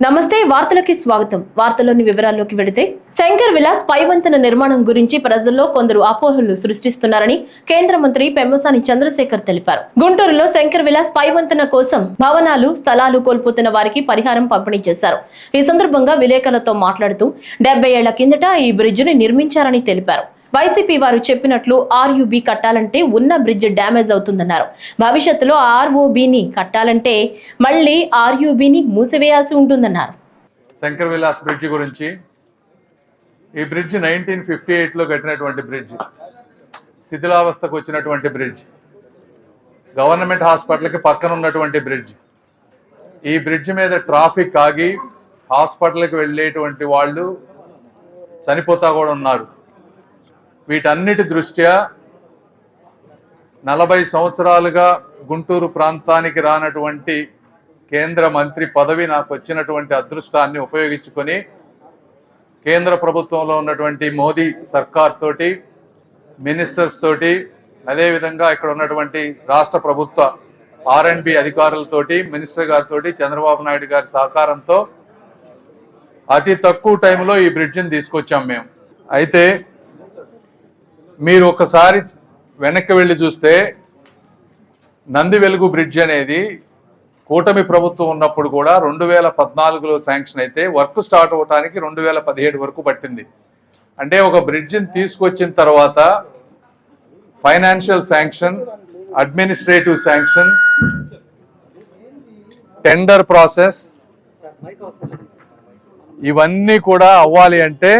నమస్తే వార్తలకి స్వాగతం. వార్తల్లోని వివరాల్లోకి వెళితే శంకర్ విలాస్ పైవంతెన నిర్మాణం గురించి ప్రజల్లో కొందరు అపోహలు సృష్టిస్తున్నారని కేంద్ర మంత్రి పెమ్మసాని చంద్రశేఖర్ తెలిపారు. గుంటూరులో శంకర్ విలాస్ పైవంతెన కోసం భవనాలు, స్థలాలు కోల్పోతున్న వారికి పరిహారం పంపిణీ చేశారు. ఈ సందర్భంగా విలేకరులతో మాట్లాడుతూ 70 ఏళ్ల కిందట ఈ బ్రిడ్జిని నిర్మించారని తెలిపారు. వైసీపీ వారు చెప్పినట్లు ఆర్యూబీ కట్టాలంటే ఉన్న బ్రిడ్జ్ డ్యామేజ్ అవుతుందన్నారు. భవిష్యత్తులో ఆర్ఓబీని కట్టాలంటే మళ్ళీ ఆర్యూబీని మూసివేయాల్సి ఉంటుందన్నారు. శంకర్ విలాస్ బ్రిడ్జ్ గురించి, ఈ బ్రిడ్జ్ 1958లో కట్టినటువంటి బ్రిడ్జ్, శిథిలావస్థకు వచ్చినటువంటి బ్రిడ్జ్, గవర్నమెంట్ హాస్పిటల్కి పక్కన ఉన్నటువంటి బ్రిడ్జ్. ఈ బ్రిడ్జ్ మీద ట్రాఫిక్ ఆగి హాస్పిటల్కి వెళ్ళేటువంటి వాళ్ళు చనిపోతా కూడా ఉన్నారు. వీటన్నిటి దృష్ట్యా 40 సంవత్సరాలుగా గుంటూరు ప్రాంతానికి రానటువంటి కేంద్ర మంత్రి పదవి నాకు వచ్చినటువంటి అదృష్టాన్ని ఉపయోగించుకొని కేంద్ర ప్రభుత్వంలో ఉన్నటువంటి మోదీ సర్కార్ తోటి, మినిస్టర్స్ తోటి, అదేవిధంగా ఇక్కడ ఉన్నటువంటి రాష్ట్ర ప్రభుత్వ R&B అధికారులతోటి, మినిస్టర్ గారితో, చంద్రబాబు నాయుడు గారి సహకారంతో అతి తక్కువ టైంలో ఈ బ్రిడ్జిని తీసుకొచ్చాం మేము. అయితే మీరు ఒకసారి వెనక్కి వెళ్ళి చూస్తే నంది వెలుగు బ్రిడ్జ్ అనేది కూటమి ప్రభుత్వం ఉన్నప్పుడు కూడా 2014లో శాంక్షన్ అయితే వర్క్ స్టార్ట్ అవడానికి 2017 వరకు పట్టింది. అంటే ఒక బ్రిడ్జిని తీసుకొచ్చిన తర్వాత financial sanction, administrative sanction, tender process ఇవన్నీ కూడా అవ్వాలి అంటే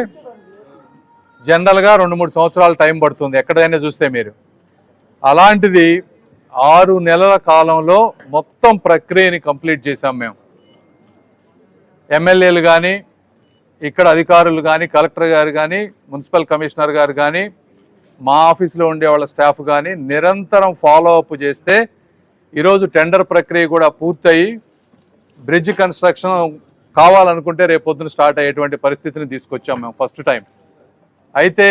జనరల్గా 2-3 సంవత్సరాల టైం పడుతుంది ఎక్కడైనా చూస్తే మీరు. అలాంటిది 6 నెలల కాలంలో మొత్తం ప్రక్రియని కంప్లీట్ చేశాం మేము. ఎమ్మెల్యేలు కానీ, ఇక్కడ అధికారులు కానీ, కలెక్టర్ గారు కానీ, మున్సిపల్ కమిషనర్ గారు కానీ, మా ఆఫీసులో ఉండే వాళ్ళ స్టాఫ్ కానీ నిరంతరం ఫాలో అప్ చేస్తే ఈరోజు టెండర్ ప్రక్రియ కూడా పూర్తయి బ్రిడ్జ్ కన్స్ట్రక్షన్ కావాలనుకుంటే రేపు పొద్దున స్టార్ట్ అయ్యేటువంటి పరిస్థితిని తీసుకొచ్చాం మేము ఫస్ట్ టైం. అయితే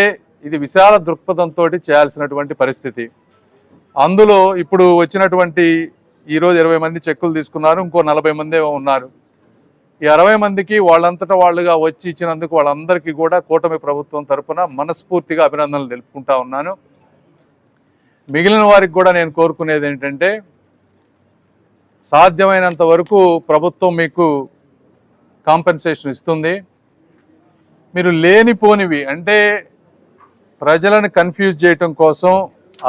ఇది విశాల దృక్పథంతో చేయాల్సినటువంటి పరిస్థితి. అందులో ఇప్పుడు వచ్చినటువంటి ఈరోజు 20 మంది చెక్కులు తీసుకున్నారు, ఇంకో 40 మంది ఉన్నారు. ఈ 60 మందికి వాళ్ళంతటా వాళ్ళుగా వచ్చి ఇచ్చినందుకు వాళ్ళందరికీ కూడా కూటమి ప్రభుత్వం తరఫున మనస్ఫూర్తిగా అభినందనలు తెలుపుకుంటా ఉన్నాను. మిగిలిన వారికి కూడా నేను కోరుకునేది ఏంటంటే, సాధ్యమైనంత వరకు ప్రభుత్వం మీకు కాంపెన్సేషన్ ఇస్తుంది. మీరు లేనిపోనివి అంటే ప్రజలను కన్ఫ్యూజ్ చేయటం కోసం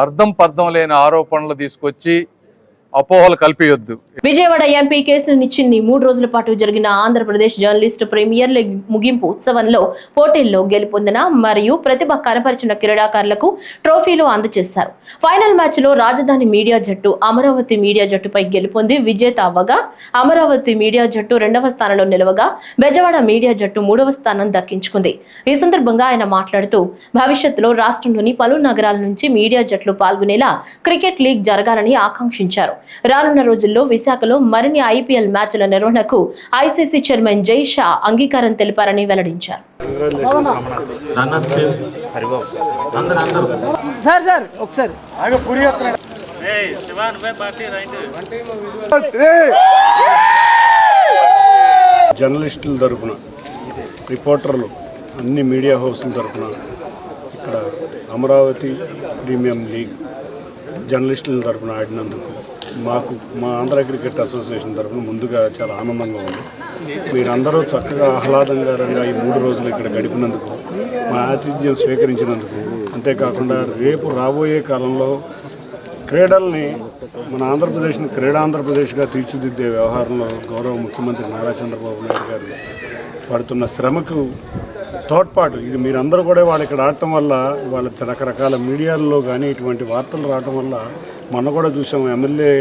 అర్థం పర్థం లేని ఆరోపణలు తీసుకొచ్చి అపోహలు కల్పియొద్దు. విజయవాడ ఎంపీ కేశినేని 3 రోజుల పాటు జరిగిన ఆంధ్రప్రదేశ్ జర్నలిస్ట్ ప్రీమియర్ లీగ్ ముగింపు ఉత్సవంలో పోటీల్లో గెలుపొందిన మరియు ప్రతిభ కనపరిచిన క్రీడాకారులకు ట్రోఫీలు అందజేశారు. ఫైనల్ మ్యాచ్ లో రాజధాని మీడియా జట్టు అమరావతి మీడియా జట్టుపై గెలుపొంది విజేత అవ్వగా, అమరావతి మీడియా జట్టు 2వ స్థానంలో నిలవగా, బెజవాడ మీడియా జట్టు 3వ స్థానం దక్కించుకుంది. ఈ సందర్భంగా ఆయన మాట్లాడుతూ భవిష్యత్తులో రాష్ట్రంలోని పలు నగరాల నుంచి మీడియా జట్లు పాల్గొనేలా క్రికెట్ లీగ్ జరగాలని ఆకాంక్షించారు. రానున్న రోజుల్లో విశాఖలో మరిన్ని IPL మ్యాచ్ల నిర్వహణకు ICC చైర్మన్ జై షా అంగీకారం తెలిపారని వెల్లడించారు. జర్నలిస్టుల తరఫున, రిపోర్టర్లు, అన్ని మీడియా హౌస్ల తరఫున ఇక్కడ అమరావతి ప్రీమియం లీగ్ జర్నలిస్టుల తరఫున ఆడినందుకు మాకు మా ఆంధ్ర క్రికెట్ అసోసియేషన్ తరఫున ముందుగా చాలా ఆనందంగా ఉంది. మీరందరూ చక్కగా ఆహ్లాదకరంగా ఈ 3 రోజులు ఇక్కడ గడిపినందుకు, మా ఆతిథ్యం స్వీకరించినందుకు, అంతేకాకుండా రేపు రాబోయే కాలంలో క్రీడల్ని మన ఆంధ్రప్రదేశ్ని క్రీడాంధ్రప్రదేశ్గా తీర్చిదిద్దే వ్యవహారంలో గౌరవ ముఖ్యమంత్రి నారా చంద్రబాబు నాయుడు గారు పడుతున్న శ్రమకు తోడ్పాటు ఇది మీరందరూ కూడా వాళ్ళు ఇక్కడ ఆడటం వల్ల, వాళ్ళ రకరకాల మీడియాల్లో కానీ ఇటువంటి వార్తలు రావటం వల్ల మొన్న కూడా చూసాము. ఎమ్మెల్యే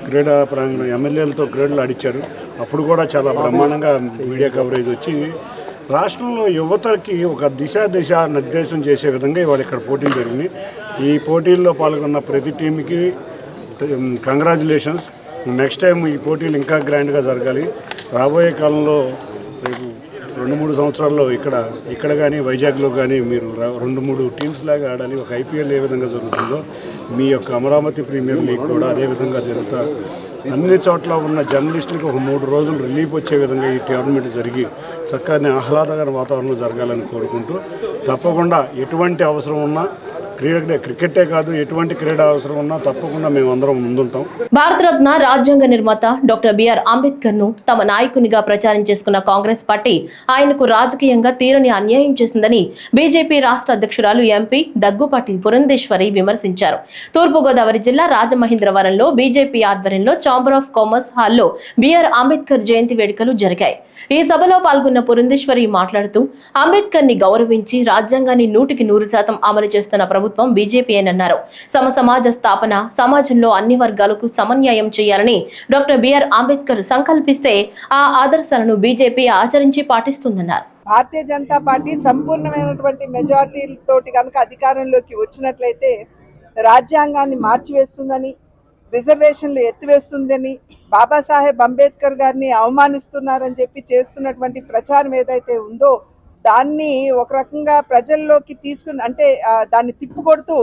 క్రీడా ప్రాంగణం ఎమ్మెల్యేలతో క్రీడలు ఆడిచ్చారు. అప్పుడు కూడా చాలా బ్రహ్మాండంగా మీడియా కవరేజ్ వచ్చి రాష్ట్రంలో యువతకి ఒక దిశ నిర్దేశం చేసే విధంగా ఇవాళ ఇక్కడ పోటీలు జరిగినాయి. ఈ పోటీల్లో పాల్గొన్న ప్రతి టీంకి కంగ్రాచులేషన్స్. నెక్స్ట్ టైం ఈ పోటీలు ఇంకా గ్రాండ్గా జరగాలి. రాబోయే కాలంలో రేపు 2-3 సంవత్సరాల్లో ఇక్కడ కానీ వైజాగ్లో కానీ మీరు 2-3 టీమ్స్ లాగా ఆడాలి. ఒక IPL ఏ విధంగా జరుగుతుందో మీ యొక్క అమరావతి ప్రీమియర్ లీగ్ కూడా అదే విధంగా జరుగుతా అన్ని చోట్ల ఉన్న జర్నలిస్టులకు ఒక 3 రోజులు రిలీఫ్ వచ్చే విధంగా ఈ టోర్నమెంట్ జరిగి చక్కని ఆహ్లాదకర వాతావరణం జరగాలని కోరుకుంటూ తప్పకుండా ఎటువంటి అవసరం ఉన్నా క్రికెటే కాదు ఎటువంటి క్రీడా అవసరం ఉన్నా తప్పకుండా మేము అందరం ముందుంటాం. భారతరత్న రాజ్యాంగ నిర్మాత డాక్టర్ బిఆర్ అంబేద్కర్ ను తమ నాయకునిగా ప్రచారం చేసుకున్న కాంగ్రెస్ పార్టీ ఆయనకు రాజకీయంగా తీరని అన్యాయం చేసిందని బీజేపీ రాష్ట్ర అధ్యక్షురాలు ఎంపీ దగ్గుపాటి పురంధేశ్వరి విమర్శించారు. తూర్పుగోదావరి జిల్లా రాజమహేంద్రవరంలో బీజేపీ ఆధ్వర్యంలో ఛాంబర్ ఆఫ్ కామర్స్ హాల్లో బిఆర్ అంబేద్కర్ జయంతి వేడుకలు జరిగాయి. ఈ సభలో పాల్గొన్న పురంధేశ్వరి మాట్లాడుతూ అంబేద్కర్ ని గౌరవించి రాజ్యాంగాన్ని 100% అమలు చేస్తున్న ప్రభుత్వం బీజేపీ అన్నారు. సమాజ స్థాపన, సమాజంలో అన్ని వర్గాలకు సమన్యాయం చేయాలని డాక్టర్ బిఆర్ అంబేద్కర్ సంకల్పిస్తే ఆ ఆదర్శాలను బీజేపీ ఆచరించి పాటిస్తుందన్నారు. భారతీయ జనతా పార్టీ సంపూర్ణమైనటువంటి మెజారిటీ తోటి కనుక అధికారంలోకి వచ్చినట్లయితే రాజ్యాంగాన్ని మార్చివేస్తుందని, రిజర్వేషన్లు ఎత్తివేస్తుందని, బాబాసాహెబ్ అంబేద్కర్ గారిని అవమానిస్తున్నారని చెప్పి చేస్తున్నటువంటి ప్రచారం ఏదైతే ఉందో దాన్ని ఒక రకంగా ప్రజల్లోకి తీసుకుని అంటే దాన్ని తిప్పుకొడుతూ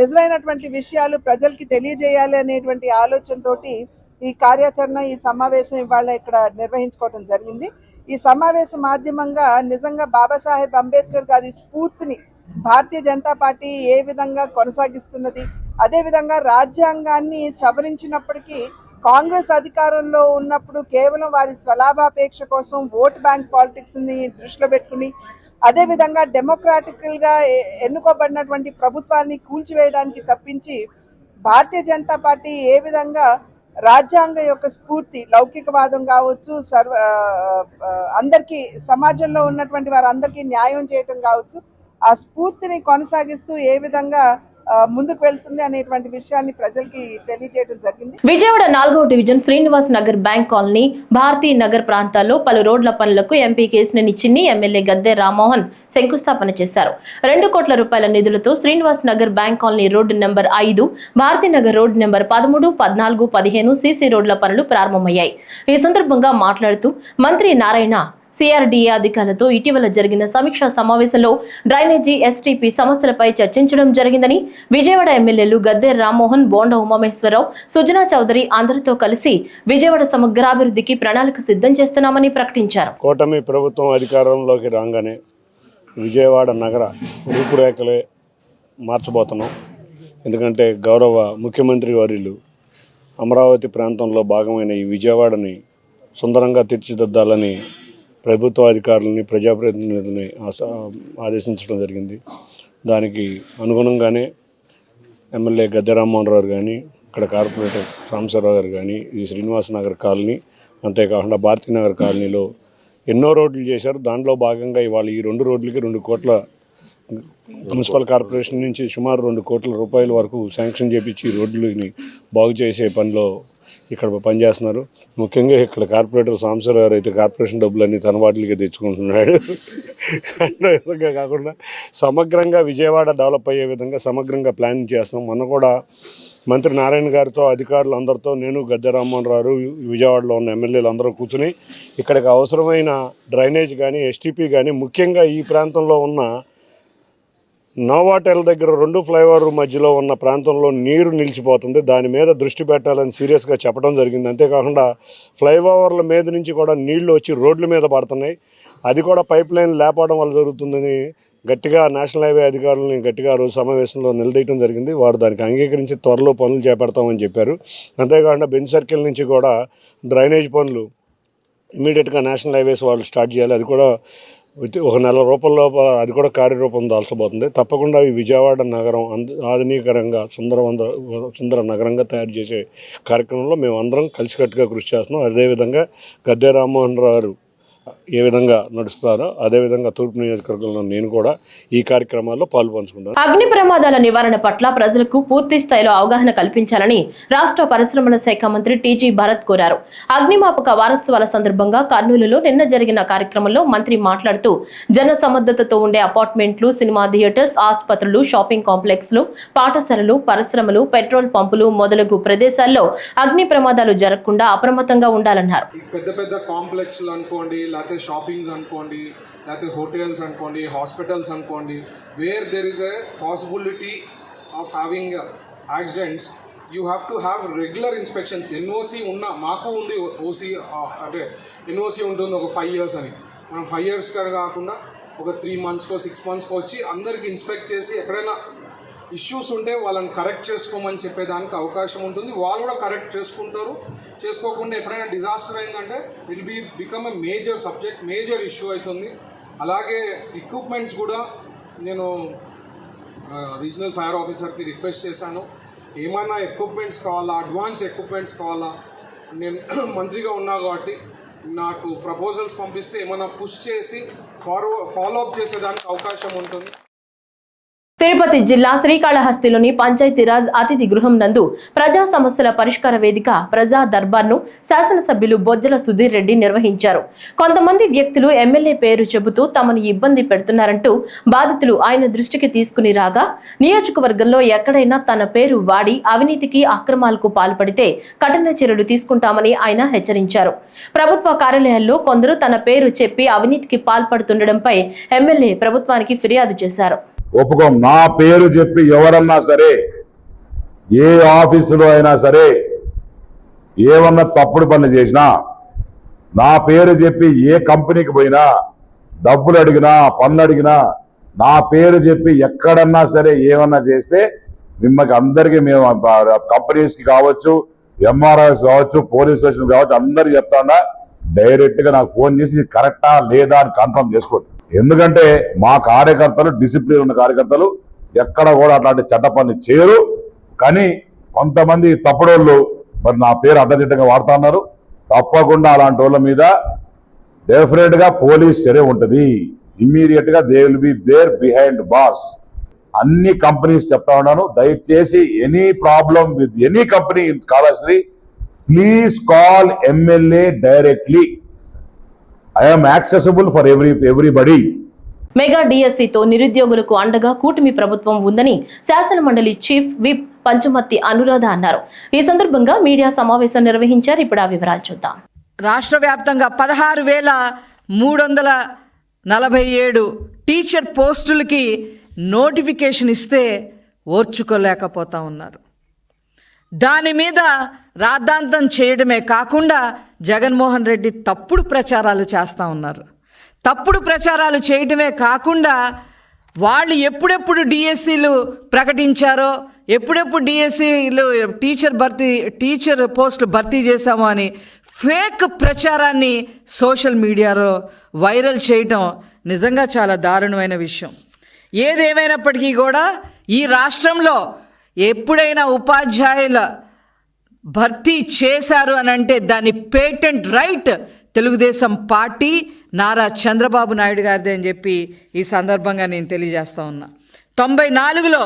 నిజమైనటువంటి విషయాలు ప్రజలకి తెలియజేయాలి అనేటువంటి ఆలోచనతోటి ఈ కార్యాచరణ, ఈ సమావేశం ఇవాళ ఇక్కడ నిర్వహించుకోవడం జరిగింది. ఈ సమావేశ మాధ్యమంగా నిజంగా బాబాసాహెబ్ అంబేద్కర్ గారి స్ఫూర్తిని భారతీయ జనతా పార్టీ ఏ విధంగా కొనసాగిస్తున్నది, అదేవిధంగా రాజ్యాంగాన్ని సవరించినప్పటికీ కాంగ్రెస్ అధికారంలో ఉన్నప్పుడు కేవలం వారి స్వలాభాపేక్ష కోసం ఓట్ బ్యాంక్ పాలిటిక్స్ ని దృష్టిలో పెట్టుకుని, అదేవిధంగా డెమోక్రాటికల్గా ఎన్నుకోబడినటువంటి ప్రభుత్వాన్ని కూల్చివేయడానికి తప్పించి భారతీయ జనతా పార్టీ ఏ విధంగా రాజ్యాంగ యొక్క స్ఫూర్తి, లౌకికవాదం కావచ్చు, అందరికీ సమాజంలో ఉన్నటువంటి వారందరికీ న్యాయం చేయటం కావచ్చు, ఆ స్ఫూర్తిని కొనసాగిస్తూ ఏ విధంగా ముందుకు వెళ్తుంది అనేటువంటి విషయాన్ని ప్రజలకి తెలియజేయడం జరిగింది. విజయవాడ 4వ division Srinivas Nagar bank colony, Bharati Nagar ప్రాంతాల్లో పలు రోడ్ల పనులకు ఎంపీ కేశినేని చిన్ని, ఎమ్మెల్యే గద్దె రామ్మోహన్ శంకుస్థాపన చేశారు. 2 కోట్ల రూపాయల నిధులతో Srinivas Nagar bank colony road number 5, Bharati Nagar road number 13, 14, 15 CC రోడ్ల పనులు ప్రారంభమయ్యాయి. ఈ సందర్భంగా మాట్లాడుతూ మంత్రి నారాయణ సిఆర్డీఏ అధికారులతో ఇటీవల జరిగిన సమీక్షా సమావేశంలో డ్రైనేజీ, ఎస్టీపీ సమస్యలపై చర్చించడం జరిగిందని, విజయవాడ ఎమ్మెల్యేలు గద్దె రామ్మోహన్, బోండ ఉమామేశ్వరరావు, సుజనా చౌదరి అందరితో కలిసి విజయవాడ సమగ్రాభివృద్ధికి ప్రణాళిక సిద్ధం చేస్తున్నామని ప్రకటించారు. కూటమి ప్రభుత్వం అధికారంలోకి రాగానే విజయవాడ నగర రూపురేఖలే మార్చబోతున్నాం. ఎందుకంటే గౌరవ ముఖ్యమంత్రి వర్యులు అమరావతి ప్రాంతంలో భాగమైన ఈ విజయవాడని సుందరంగా తీర్చిదిద్దాలని ప్రభుత్వ అధికారులని, ప్రజాప్రతినిధులని ఆదేశించడం జరిగింది. దానికి అనుగుణంగానే ఎమ్మెల్యే గద్దె రామ్మోహన్ రావు కానీ, ఇక్కడ కార్పొరేటర్ సాంబశివరావు గారు కానీ, ఈ శ్రీనివాస నగర్ కాలనీ, అంతేకాకుండా భారతీ నగర్ కాలనీలో ఎన్నో రోడ్లు చేశారు. దాంట్లో భాగంగా ఇవాళ ఈ 2 రోడ్లకి 2 కోట్ల మున్సిపల్ కార్పొరేషన్ నుంచి సుమారు 2 కోట్ల రూపాయల వరకు శాంక్షన్ చేపించి రోడ్లని బాగు చేసే పనిలో ఇక్కడ పనిచేస్తున్నారు. ముఖ్యంగా ఇక్కడ కార్పొరేటర్ సాంబశివరావు గారు అయితే కార్పొరేషన్ డబ్బులన్నీ తన వాటికి తెచ్చుకుంటున్నాడు. అట్లా విధంగా కాకుండా సమగ్రంగా విజయవాడ డెవలప్ అయ్యే విధంగా సమగ్రంగా ప్లానింగ్ చేస్తాం. మొన్న కూడా మంత్రి నారాయణ గారితో, అధికారులు అందరితో, నేను గద్దె రామ్మోహన్ రావు, విజయవాడలో ఉన్న ఎమ్మెల్యేలు అందరూ కూర్చుని ఇక్కడికి అవసరమైన డ్రైనేజ్ కానీ, ఎస్టీపీ కానీ, ముఖ్యంగా ఈ ప్రాంతంలో ఉన్న నోవాటెల్ దగ్గర 2 ఫ్లైఓవర్ మధ్యలో ఉన్న ప్రాంతంలో నీరు నిలిచిపోతుంది. దాని మీద దృష్టి పెట్టాలని సీరియస్గా చెప్పడం జరిగింది. అంతేకాకుండా ఫ్లైఓవర్ల మీద నుంచి కూడా నీళ్లు వచ్చి రోడ్ల మీద పడుతున్నాయి. అది కూడా పైప్ లైన్ లేపడం వల్ల జరుగుతుందని గట్టిగా నేషనల్ హైవే అధికారులని గట్టిగా రోజు సమావేశంలో నిలదీయడం జరిగింది. వారు దానికి అంగీకరించి త్వరలో పనులు చేపడతామని చెప్పారు. అంతేకాకుండా బెంచ్ సర్కిల్ నుంచి కూడా డ్రైనేజ్ పనులు ఇమీడియట్గా నేషనల్ హైవేస్ వాళ్ళు స్టార్ట్ చేయాలి. అది కూడా 1 నెల రూపాయల లోపల అది కూడా కార్యరూపం దాల్చబోతుంది. తప్పకుండా ఈ విజయవాడ నగరం ఆధునీకరంగా సుందర నగరంగా తయారు చేసే కార్యక్రమంలో మేము అందరం కలిసికట్టుగా కృషి చేస్తున్నాం. అదేవిధంగా గద్దె రామ్మోహన్ రావు గారు ఏ విధంగా నడుస్తారో అదేవిధంగా తూర్పు నియోజకవర్గంలో నేను కూడా ఈ కార్యక్రమాల్లో పాల్పంచుకుంటాను. అగ్ని ప్రమాదాల నివారణ పట్ల ప్రజలకు పూర్తి స్థాయిలో అవగాహన కల్పించాలని రాష్ట్ర పరిశ్రమల శాఖ మంత్రి టీజీ భరత్ కోరారు. అగ్నిమాపక వారోత్సవాల సందర్భంగా కర్నూలులో నిన్న జరిగిన కార్యక్రమంలో మంత్రి మాట్లాడుతూ జన సమర్థతతో ఉండే అపార్ట్మెంట్లు, సినిమా థియేటర్స్, ఆసుపత్రులు, షాపింగ్ కాంప్లెక్స్లు, పాఠశాలలు, పరిశ్రమలు, పెట్రోల్ పంపులు మొదలగు ప్రదేశాల్లో అగ్ని ప్రమాదాలు జరగకుండా అప్రమత్తంగా ఉండాలన్నారు. పెద్ద కాంప్లెక్స్లు అనుకోండి, లేకపోతే షాపింగ్ అనుకోండి, లేకపోతే హోటల్స్ అనుకోండి, హాస్పిటల్స్ అనుకోండి, where there is a possibility of having accidents, you have to have regular inspections. NOC ఉన్న మాకు ఉంది ఓసీ, అంటే ఎన్ఓసి ఉంటుంది ఒక 5 years అని. మనం 5 years కాకుండా ఒక 3 monthsకో 6 monthsకో వచ్చి అందరికి ఇన్స్పెక్ట్ చేసి ఎక్కడైనా ఇష్యూస్ ఉంటే వాళ్ళని కరెక్ట్ చేసుకోమని చెప్పేదానికి అవకాశం ఉంటుంది. వాళ్ళు కూడా కరెక్ట్ చేసుకుంటారు. చేసుకోకుండా ఎప్పుడైనా డిజాస్టర్ అయిందంటే it become a major subject, major issue అవుతుంది. అలాగే ఎక్విప్మెంట్స్ కూడా నేను రీజనల్ ఫైర్ ఆఫీసర్కి రిక్వెస్ట్ చేశాను, ఏమైనా ఎక్విప్మెంట్స్ కావాలా, అడ్వాన్స్డ్ ఎక్విప్మెంట్స్ కావాలా. నేను మంత్రిగా ఉన్నా కాబట్టి నాకు ప్రపోజల్స్ పంపిస్తే ఏమైనా పుష్ చేసి ఫాలో అప్ చేసేదానికి అవకాశం ఉంటుంది. తిరుపతి జిల్లా శ్రీకాళహస్తిలోని పంచాయతీరాజ్ అతిథి గృహం నందు ప్రజా సమస్యల పరిష్కార వేదిక ప్రజా దర్బార్ను శాసనసభ్యులు బొజ్జల సుధీర్ రెడ్డి నిర్వహించారు. కొంతమంది వ్యక్తులు ఎమ్మెల్యే పేరు చెబుతూ తమను ఇబ్బంది పెడుతున్నారంటూ బాధితులు ఆయన దృష్టికి తీసుకుని రాగా, నియోజకవర్గంలో ఎక్కడైనా తన పేరు వాడి అవినీతికి అక్రమాలకు పాల్పడితే కఠిన చర్యలు తీసుకుంటామని ఆయన హెచ్చరించారు. ప్రభుత్వ కార్యాలయాల్లో కొందరు తన పేరు చెప్పి అవినీతికి పాల్పడుతుండటంపై ఎమ్మెల్యే ప్రభుత్వానికి ఫిర్యాదు చేశారు. ఒప్పుకోం. నా పేరు చెప్పి ఎవరన్నా సరే, ఏ ఆఫీసులో అయినా సరే ఏమన్నా తప్పుడు పనులు చేసినా, నా పేరు చెప్పి ఏ కంపెనీకి పోయినా, డబ్బులు అడిగినా, పన్ను అడిగినా, నా పేరు చెప్పి ఎక్కడన్నా సరే ఏమన్నా చేస్తే మిమ్మల్ని అందరికీ మేము కంపెనీస్కి కావచ్చు, ఎంఆర్ఐస్ కావచ్చు, పోలీస్ స్టేషన్ కావచ్చు, అందరికి చెప్తాడా డైరెక్ట్గా నాకు ఫోన్ చేసి ఇది కరెక్టా లేదా అని కన్ఫర్మ్ చేసుకోండి. ఎందుకంటే మా కార్యకర్తలు, డిసిప్లిన్ ఉన్న కార్యకర్తలు ఎక్కడ కూడా అట్లాంటి చట్ట పనులు చేయరు. కానీ కొంతమంది తప్పుడోళ్ళు మరి నా పేరు అడ్డదిడ్డంగా వాడుతున్నారు. తప్పకుండా అలాంటి వాళ్ళ మీద డెఫినెట్ గా పోలీస్ చర్య ఉంటుంది. ఇమ్మీడియట్ గా they will be there behind boss. అన్ని కంపెనీస్ చెప్తా ఉన్నాను, దయచేసి any problem with any company in Kalahasti, please call MLA directly. I am accessible for everybody. Mega డిఎస్సితో నిరుద్యోగులకు అండగా కూటమి ప్రభుత్వం ఉందని శాసన మండలి చీఫ్ విప్ పంచుమర్తి అనురాధ అన్నారు. ఈ సందర్భంగా మీడియా సమావేశం నిర్వహించారు. ఇప్పుడు ఆ వివరాలు చూద్దాం. రాష్ట్ర వ్యాప్తంగా 16,347 టీచర్ పోస్టులకి నోటిఫికేషన్ ఇస్తే ఓర్చుకోలేకపోతా ఉన్నారు. దాని మీద రాద్ధాంతం చేయడమే కాకుండా జగన్మోహన్ రెడ్డి తప్పుడు ప్రచారాలు చేస్తూ ఉన్నారు. తప్పుడు ప్రచారాలు చేయడమే కాకుండా వాళ్ళు ఎప్పుడెప్పుడు డిఎస్సీలు ప్రకటించారో, ఎప్పుడెప్పుడు డిఎస్సీలు టీచర్ పోస్టులు భర్తీ చేశామో అని ఫేక్ ప్రచారాన్ని సోషల్ మీడియాలో వైరల్ చేయటం నిజంగా చాలా దారుణమైన విషయం. ఏదేమైనప్పటికీ కూడా ఈ రాష్ట్రంలో ఎప్పుడైనా ఉపాధ్యాయుల భర్తీ చేశారు అని అంటే దాని patent right Telugu Desam party Nara Chandrababu Naidu గారిదే అని చెప్పి ఈ సందర్భంగా నేను తెలియజేస్తా ఉన్నా. 94లో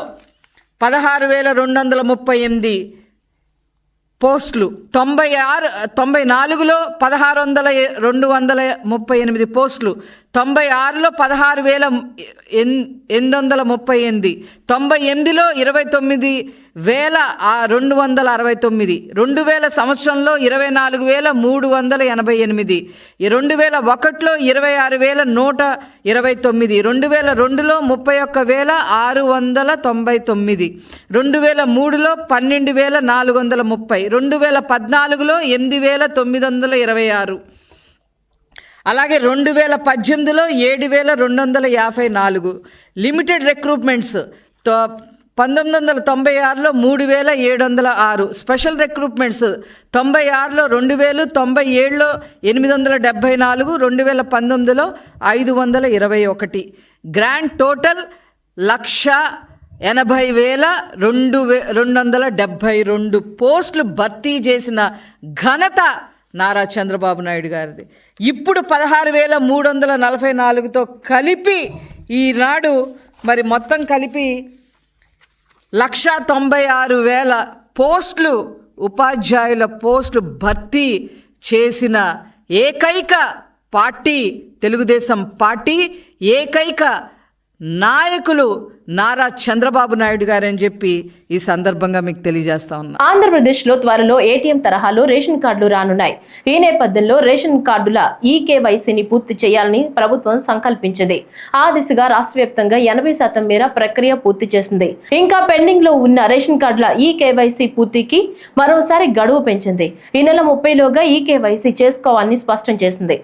16,238 పోస్టులు, 94లో 16,238 పోస్టులు, 96లో 16,838, 98లో 29,269, 2000 సంవత్సరంలో 24,388, 2001లో 26,129, 2002లో 31,699, 2003లో 12,430, 2014లో 8,926, అలాగే 2018లో 7,254. లిమిటెడ్ రిక్రూట్మెంట్స్ 1996లో 3,706. స్పెషల్ రిక్రూట్మెంట్స్ 96లో 2,000, 97లో 874, 2019లో 521. గ్రాండ్ టోటల్ 1,80,272 పోస్టులు భర్తీ చేసిన ఘనత నారా చంద్రబాబు నాయుడు గారిది. ఇప్పుడు 16,344తో కలిపి ఈనాడు మరి మొత్తం కలిపి 1,96,000 పోస్టులు, ఉపాధ్యాయుల పోస్టులు భర్తీ చేసిన ఏకైక పార్టీ తెలుగుదేశం పార్టీ, ఏకైక నాయకులు నారా చంద్రబాబు నాయుడు గారని చెప్పి ఈ సందర్భంగా మీకు తెలియజేస్తా ఉన్నా. ఆంధ్రప్రదేశ్లో త్వరలో ఏటీఎం తరహాలో రేషన్ కార్డులు రానున్నాయి. ఈ నేపథ్యంలో రేషన్ కార్డుల ఈకేవైసీని పూర్తి చేయాలని ప్రభుత్వం సంకల్పించింది. ఆ దిశగా రాష్ట్ర వ్యాప్తంగా 80% మేర ప్రక్రియ పూర్తి చేసింది. ఇంకా పెండింగ్ లో ఉన్న రేషన్ కార్డుల ఈకేవైసీ పూర్తికి మరోసారి గడువు పెంచింది. ఈ నెల 30లోగా ఈకేవైసీ చేసుకోవాలని స్పష్టం చేసింది.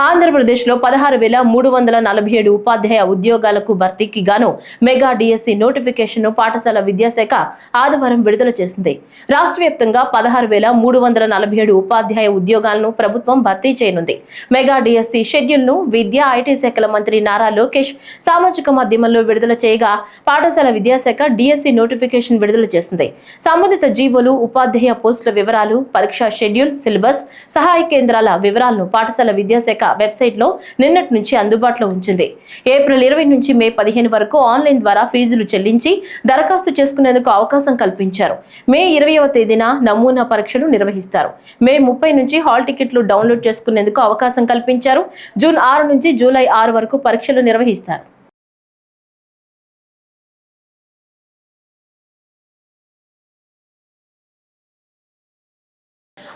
ఆంధ్రప్రదేశ్లో 16,347 ఉపాధ్యాయ ఉద్యోగాలకు భర్తీకి గాను మెగా డిఎస్సి నోటిఫికేషన్ పాఠశాల విద్యాశాఖ ఆదివారం విడుదల చేసింది. రాష్ట్ర వ్యాప్తంగా 16,347 ఉపాధ్యాయ ఉద్యోగాలను ప్రభుత్వం భర్తీ చేయనుంది. మెగా డిఎస్సి షెడ్యూల్ ను విద్యా ఐటీ శాఖల మంత్రి నారా లోకేష్ సామాజిక మాధ్యమంలో విడుదల చేయగా పాఠశాల విద్యాశాఖ డిఎస్సి నోటిఫికేషన్ విడుదల చేసింది. సంబంధిత జీవోలు, ఉపాధ్యాయ పోస్టుల వివరాలు, పరీక్షా షెడ్యూల్, సిలబస్, సహాయ కేంద్రాల వివరాలను పాఠశాల విద్యాశాఖ వెబ్సైట్ లో నిన్నటి నుంచి అందుబాటులో ఉంచింది. ఏప్రిల్ 20 నుంచి మే 15 వరకు ఆన్లైన్ ద్వారా ఫీజులు చెల్లించి దరఖాస్తు చేసుకునేందుకు అవకాశం కల్పించారు. మే 20వ తేదీన నమూనా పరీక్షలు నిర్వహిస్తారు. మే 30 నుంచి హాల్ టికెట్లు డౌన్లోడ్ చేసుకునేందుకు అవకాశం కల్పించారు. జూన్ 6 నుంచి జూలై 6 వరకు పరీక్షలు నిర్వహిస్తారు.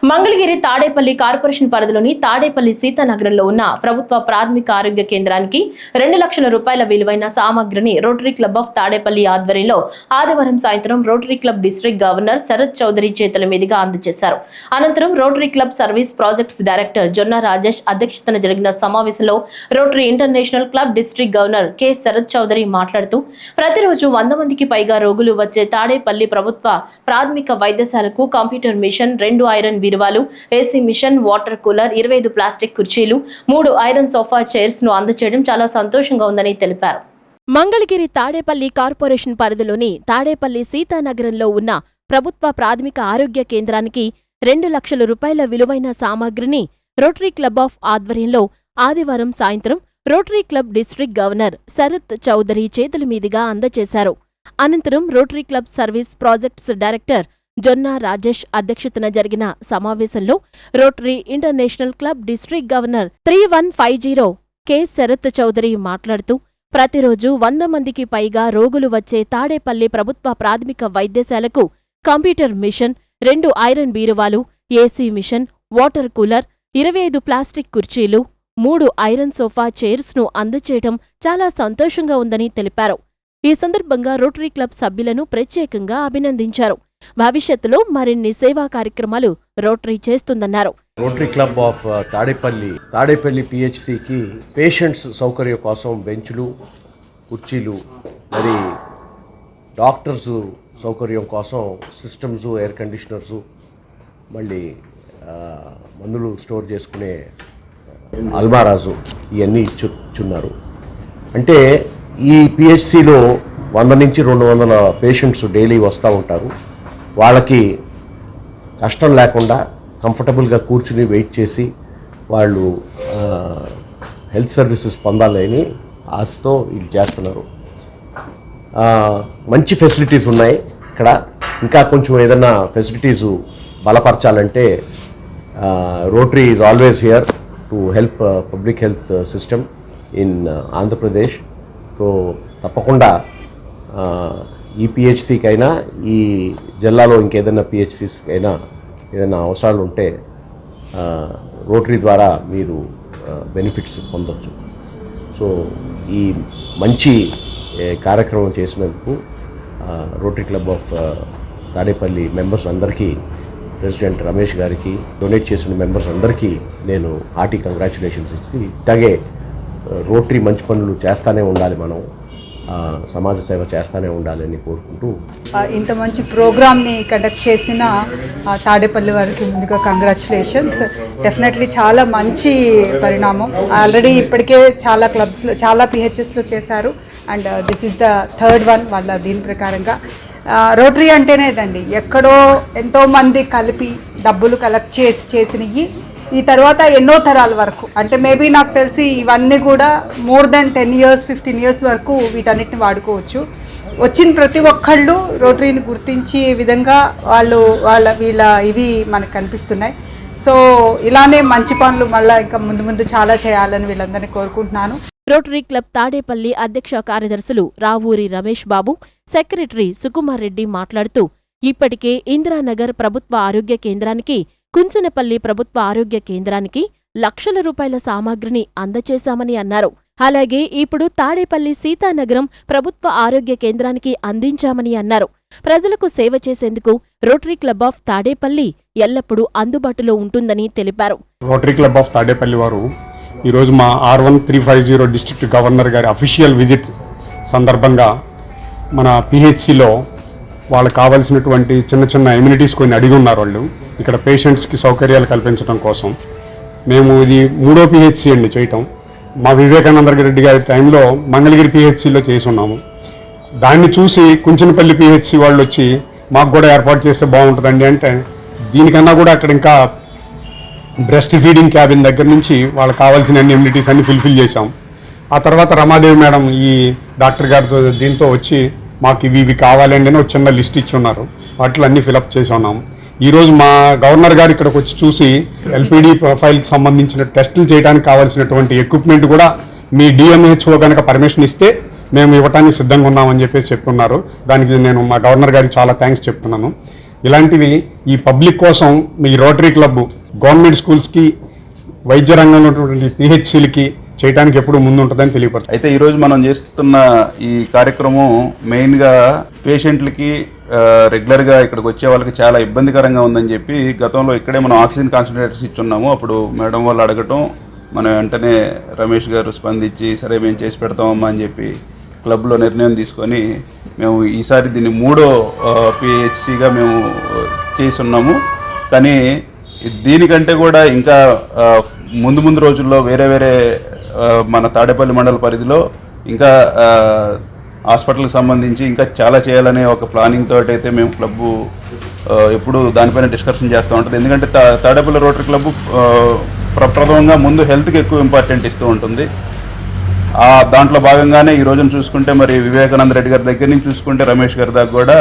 మంగళగిరి తాడేపల్లి కార్పొరేషన్ పరిధిలోని తాడేపల్లి సీతానగరంలో ఉన్న ప్రభుత్వ ప్రాథమిక ఆరోగ్య కేంద్రానికి 2 లక్షల రూపాయల విలువైన సామాగ్రిని రోటరీ క్లబ్ ఆఫ్ తాడేపల్లి ఆధ్వర్యంలో ఆదివారం సాయంత్రం rotary club district governor Sharath Chowdary చేతుల మీదుగా అందజేశారు. అనంతరం rotary club service projects director Jonna Rajesh అధ్యక్షతన జరిగిన సమావేశంలో rotary international club district governor K Sharath Chowdary మాట్లాడుతూ ప్రతిరోజు 100 మందికి పైగా రోగులు వచ్చే తాడేపల్లి ప్రభుత్వ ప్రాథమిక వైద్యశాలకు కంప్యూటర్ మిషన్, 2 ఐరన్ బీరువాలు, AC machine, water cooler, 25 plastic కుర్చీలు, 3 ఐరన్ సోఫా చైర్స్ ను అందజేయడం చాలా సంతోషంగా ఉందని తెలిపారు. మంగళగిరి తాడేపల్లి కార్పొరేషన్ పరిధిలోని తాడేపల్లి సీతానగరంలో ఉన్న ప్రభుత్వ ప్రాథమిక ఆరోగ్య కేంద్రానికి 2 లక్షల రూపాయల విలువైన సామాగ్రిని రోటరీ క్లబ్ ఆఫ్ ఆధ్వర్యంలో ఆదివారం సాయంత్రం rotary club district governor Sharath Chowdary చేతుల మీదుగా అందజేశారు. అనంతరం rotary club service projects director Jonna Rajesh అధ్యక్షతన జరిగిన సమావేశంలో rotary international club district governor 3150 K Sharath Chowdary మాట్లాడుతూ ప్రతిరోజు 100 మందికి పైగా రోగులు వచ్చే తాడేపల్లి ప్రభుత్వ ప్రాథమిక వైద్యశాలకు కంప్యూటర్ మిషన్, 2 ఐరన్ బీరువాలు, AC machine, water cooler, 25 plastic కుర్చీలు, 3 ఐరన్ సోఫా చైర్స్ ను అందజేయడం చాలా సంతోషంగా ఉందని తెలిపారు. ఈ సందర్భంగా రోటరీ క్లబ్ సభ్యులను ప్రత్యేకంగా అభినందించారు. భవిష్యత్తులో మరిన్ని సేవా కార్యక్రమాలు రోటరీ చేస్తుందన్నారు. రోటరీ క్లబ్ ఆఫ్ తాడేపల్లి పిహెచ్సికి పేషెంట్స్ సౌకర్యం కోసం బెంచ్లు, కుర్చీలు, మరి డాక్టర్స్ సౌకర్యం కోసం సిస్టమ్స్, ఎయిర్ కండిషనర్సు, మళ్ళీ మందులు స్టోర్ చేసుకునే అల్మారాజు ఇవన్నీ ఇచ్చున్నారు. అంటే ఈ పిహెచ్సిలో 100 నుంచి 200 పేషెంట్స్ డైలీ వస్తూ ఉంటారు. వాళ్ళకి కష్టం లేకుండా కంఫర్టబుల్గా కూర్చుని వెయిట్ చేసి వాళ్ళు హెల్త్ సర్వీసెస్ పొందాలని ఆశతో ఇది చేస్తున్నారు. మంచి ఫెసిలిటీస్ ఉన్నాయి ఇక్కడ. ఇంకా కొంచెం ఏదైనా ఫెసిలిటీస్ బలపరచాలంటే Rotary is always here to help public health system in Andhra Pradesh. So తప్పకుండా ఈ పిహెచ్సికి అయినా, ఈ జిల్లాలో ఇంకేదైనా పిహెచ్సిస్కి అయినా ఏదైనా అవసరాలు ఉంటే రోటరీ ద్వారా మీరు బెనిఫిట్స్ పొందవచ్చు. సో ఈ మంచి కార్యక్రమం చేసినందుకు rotary club of Tadepalli members అందరికీ, ప్రెసిడెంట్ రమేష్ గారికి, డొనేట్ చేసిన మెంబర్స్ అందరికీ నేను హార్టీ కంగ్రాచులేషన్స్ ఇచ్చి, ఇట్లాగే రోటరీ మంచి పనులు చేస్తూనే ఉండాలి, మనం సమాజ సేవ చేస్తూనే ఉండాలని కోరుకుంటూ ఇంత మంచి ప్రోగ్రామ్ని కండక్ట్ చేసిన తాడేపల్లి వారికి ముందుగా కంగ్రాచులేషన్స్. డెఫినెట్లీ చాలా మంచి పరిణామం. ఆల్రెడీ ఇప్పటికే చాలా క్లబ్స్లో, చాలా పిహెచ్ఎస్లో చేశారు. And this is the third one వాళ్ళ దీని ప్రకారంగా. రోటరీ అంటేనే ఇదండి, ఎక్కడో ఎంతోమంది కలిపి డబ్బులు కలెక్ట్ చేసినవి ఈ తర్వాత ఎన్నో తరాల వరకు, అంటే మేబీ నాకు తెలిసి ఇవన్నీ కూడా మోర్ దెన్ 10 years 15 years వరకు వీటన్నిటిని వాడుకోవచ్చు. వచ్చిన ప్రతి ఒక్కళ్ళు రోటరీని గుర్తించే విధంగా వీళ్ళ ఇవి మనకు కనిపిస్తున్నాయి. సో ఇలానే మంచి పనులు మళ్ళీ ఇంకా ముందు చాలా చేయాలని వీళ్ళందరినీ కోరుకుంటున్నాను. రోటరీ క్లబ్ తాడేపల్లి అధ్యక్ష కార్యదర్శులు రావూరి రమేష్ బాబు, సెక్రటరీ సుకుమార్ రెడ్డి మాట్లాడుతూ ఇప్పటికే ఇందిరానగర్ ప్రభుత్వ ఆరోగ్య కేంద్రానికి, కుంచనపల్లి ప్రభుత్వ ఆరోగ్య కేంద్రానికి లక్షల రూపాయల సామాగ్రిని అందచేశామని అన్నారు. అలాగే ఇప్పుడు తాడేపల్లి సీతానగరం ప్రభుత్వ ఆరోగ్య కేంద్రానికి అందించామని అన్నారు. ప్రజలకు సేవ చేసేందుకు రోటరీ క్లబ్ ఆఫ్ తాడేపల్లి ఎల్లప్పుడూ అందుబాటులో ఉంటుందని తెలిపారు. రోటరీ క్లబ్ ఆఫ్ తాడేపల్లి వారు ఈరోజు మా R1350 డిస్ట్రిక్ట్ గవర్నర్ గారి అఫీషియల్ విజిట్ సందర్భంగా మన పిహెచ్సిలో వాళ్ళకి కావాల్సినటువంటి చిన్న చిన్న ఎమ్యూనిటీస్ కొన్ని అడిగి ఉన్నారు. వాళ్ళు ఇక్కడ పేషెంట్స్కి సౌకర్యాలు కల్పించడం కోసం మేము ఇది 3వ పిహెచ్సి అండి చేయటం. మా వివేకానంద రెడ్డి గారి టైంలో మంగళగిరి పిహెచ్సిలో చేసి ఉన్నాము. దాన్ని చూసి కుంచనపల్లి పిహెచ్సి వాళ్ళు వచ్చి మాకు కూడా ఏర్పాటు చేస్తే బాగుంటుందండి అంటే, దీనికన్నా కూడా అక్కడ ఇంకా బ్రెస్ట్ ఫీడింగ్ క్యాబిన్ దగ్గర నుంచి వాళ్ళకి కావాల్సిన అన్ని ఎమ్యూనిటీస్ అన్ని ఫుల్ఫిల్ చేశాం. ఆ తర్వాత రమాదేవి మేడం ఈ డాక్టర్ గారితో దీంతో వచ్చి మాకు ఇవి కావాలండి అని ఒక చిన్న లిస్ట్ ఇచ్చి ఉన్నారు. వాటిలో అన్ని ఫిలప్ చేసి ఉన్నాము. ఈరోజు మా గవర్నర్ గారు ఇక్కడికి వచ్చి చూసి ఎల్పిడి ప్రొఫైల్కి సంబంధించిన టెస్టులు చేయడానికి కావాల్సినటువంటి ఎక్విప్మెంట్ కూడా మీ డిఎంహెచ్ఓ కనుక పర్మిషన్ ఇస్తే మేము ఇవ్వడానికి సిద్ధంగా ఉన్నామని చెప్పేసి చెప్తున్నారు. దానికి నేను మా గవర్నర్ గారికి చాలా థ్యాంక్స్ చెప్తున్నాను. ఇలాంటివి ఈ పబ్లిక్ కోసం మీ రోటరీ క్లబ్ గవర్నమెంట్ స్కూల్స్కి, వైద్య రంగంలో ఉన్నటువంటి పిహెచ్సిలకి చేయడానికి ఎప్పుడు ముందు ఉంటుందని తెలియపడుతుంది. అయితే ఈరోజు మనం చేస్తున్న ఈ కార్యక్రమం మెయిన్గా పేషెంట్లకి రెగ్యులర్గా ఇక్కడికి వచ్చే వాళ్ళకి చాలా ఇబ్బందికరంగా ఉందని చెప్పి గతంలో ఇక్కడే మనం ఆక్సిజన్ కాన్సన్ట్రేటర్స్ ఇచ్చున్నాము. అప్పుడు మేడం వాళ్ళు అడగటం మనం వెంటనే రమేష్ గారు స్పందించి సరే మేము చేసి పెడతామమ్మా అని చెప్పి క్లబ్లో నిర్ణయం తీసుకొని మేము ఈసారి దీన్ని 3వ పిహెచ్సిగా మేము చేసి ఉన్నాము. కానీ దీనికంటే కూడా ఇంకా ముందు రోజుల్లో వేరే మన తాడేపల్లి మండల పరిధిలో ఇంకా హాస్పిటల్కి సంబంధించి ఇంకా చాలా చేయాలనే ఒక ప్లానింగ్ తోటి అయితే మేము క్లబ్బు ఎప్పుడు దానిపైన డిస్కషన్ చేస్తూ ఉంటుంది. ఎందుకంటే తాడేపల్లి రోటరీ క్లబ్బు ప్రప్రథమంగా ముందు హెల్త్కి ఎక్కువ ఇంపార్టెంట్ ఇస్తూ ఉంటుంది. దాంట్లో భాగంగానే ఈ రోజున చూసుకుంటే మరి వివేకానంద రెడ్డి గారి దగ్గర నుంచి చూసుకుంటే రమేష్ గారి దాకా కూడా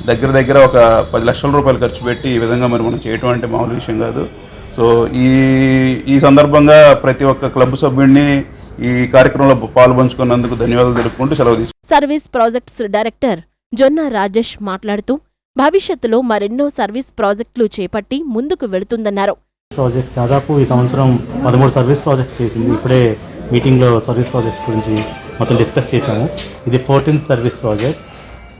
దగ్గర ఒక 10 లక్షల రూపాయలు ఖర్చు పెట్టి ఈ విధంగా మరి మనం చేయటం అంటే మామూలు విషయం కాదు. సో ఈ సందర్భంగా ప్రతి ఒక్క క్లబ్ సభ్యుడిని ఈ కార్యక్రమంలో పాల్పంచుకున్నందుకు ధన్యవాదాలు తెలుపుకుంటూ సెలవు తీసుకుంటాం. Service projects director Jonna Rajesh మాట్లాడుతూ భవిష్యత్తులో మరెన్నో సర్వీస్ ప్రాజెక్టులు చేపట్టి ముందుకు వెళుతుందన్నారు. ప్రాజెక్ట్స్ దాదాపు ఈ సంవత్సరం 13 సర్వీస్ ప్రాజెక్ట్స్ చేసింది. ఇప్పుడే మీటింగ్లో సర్వీస్ ప్రాజెక్ట్స్ గురించి మొత్తం డిస్కస్ చేశాము. ఇది 14th సర్వీస్ ప్రాజెక్ట్.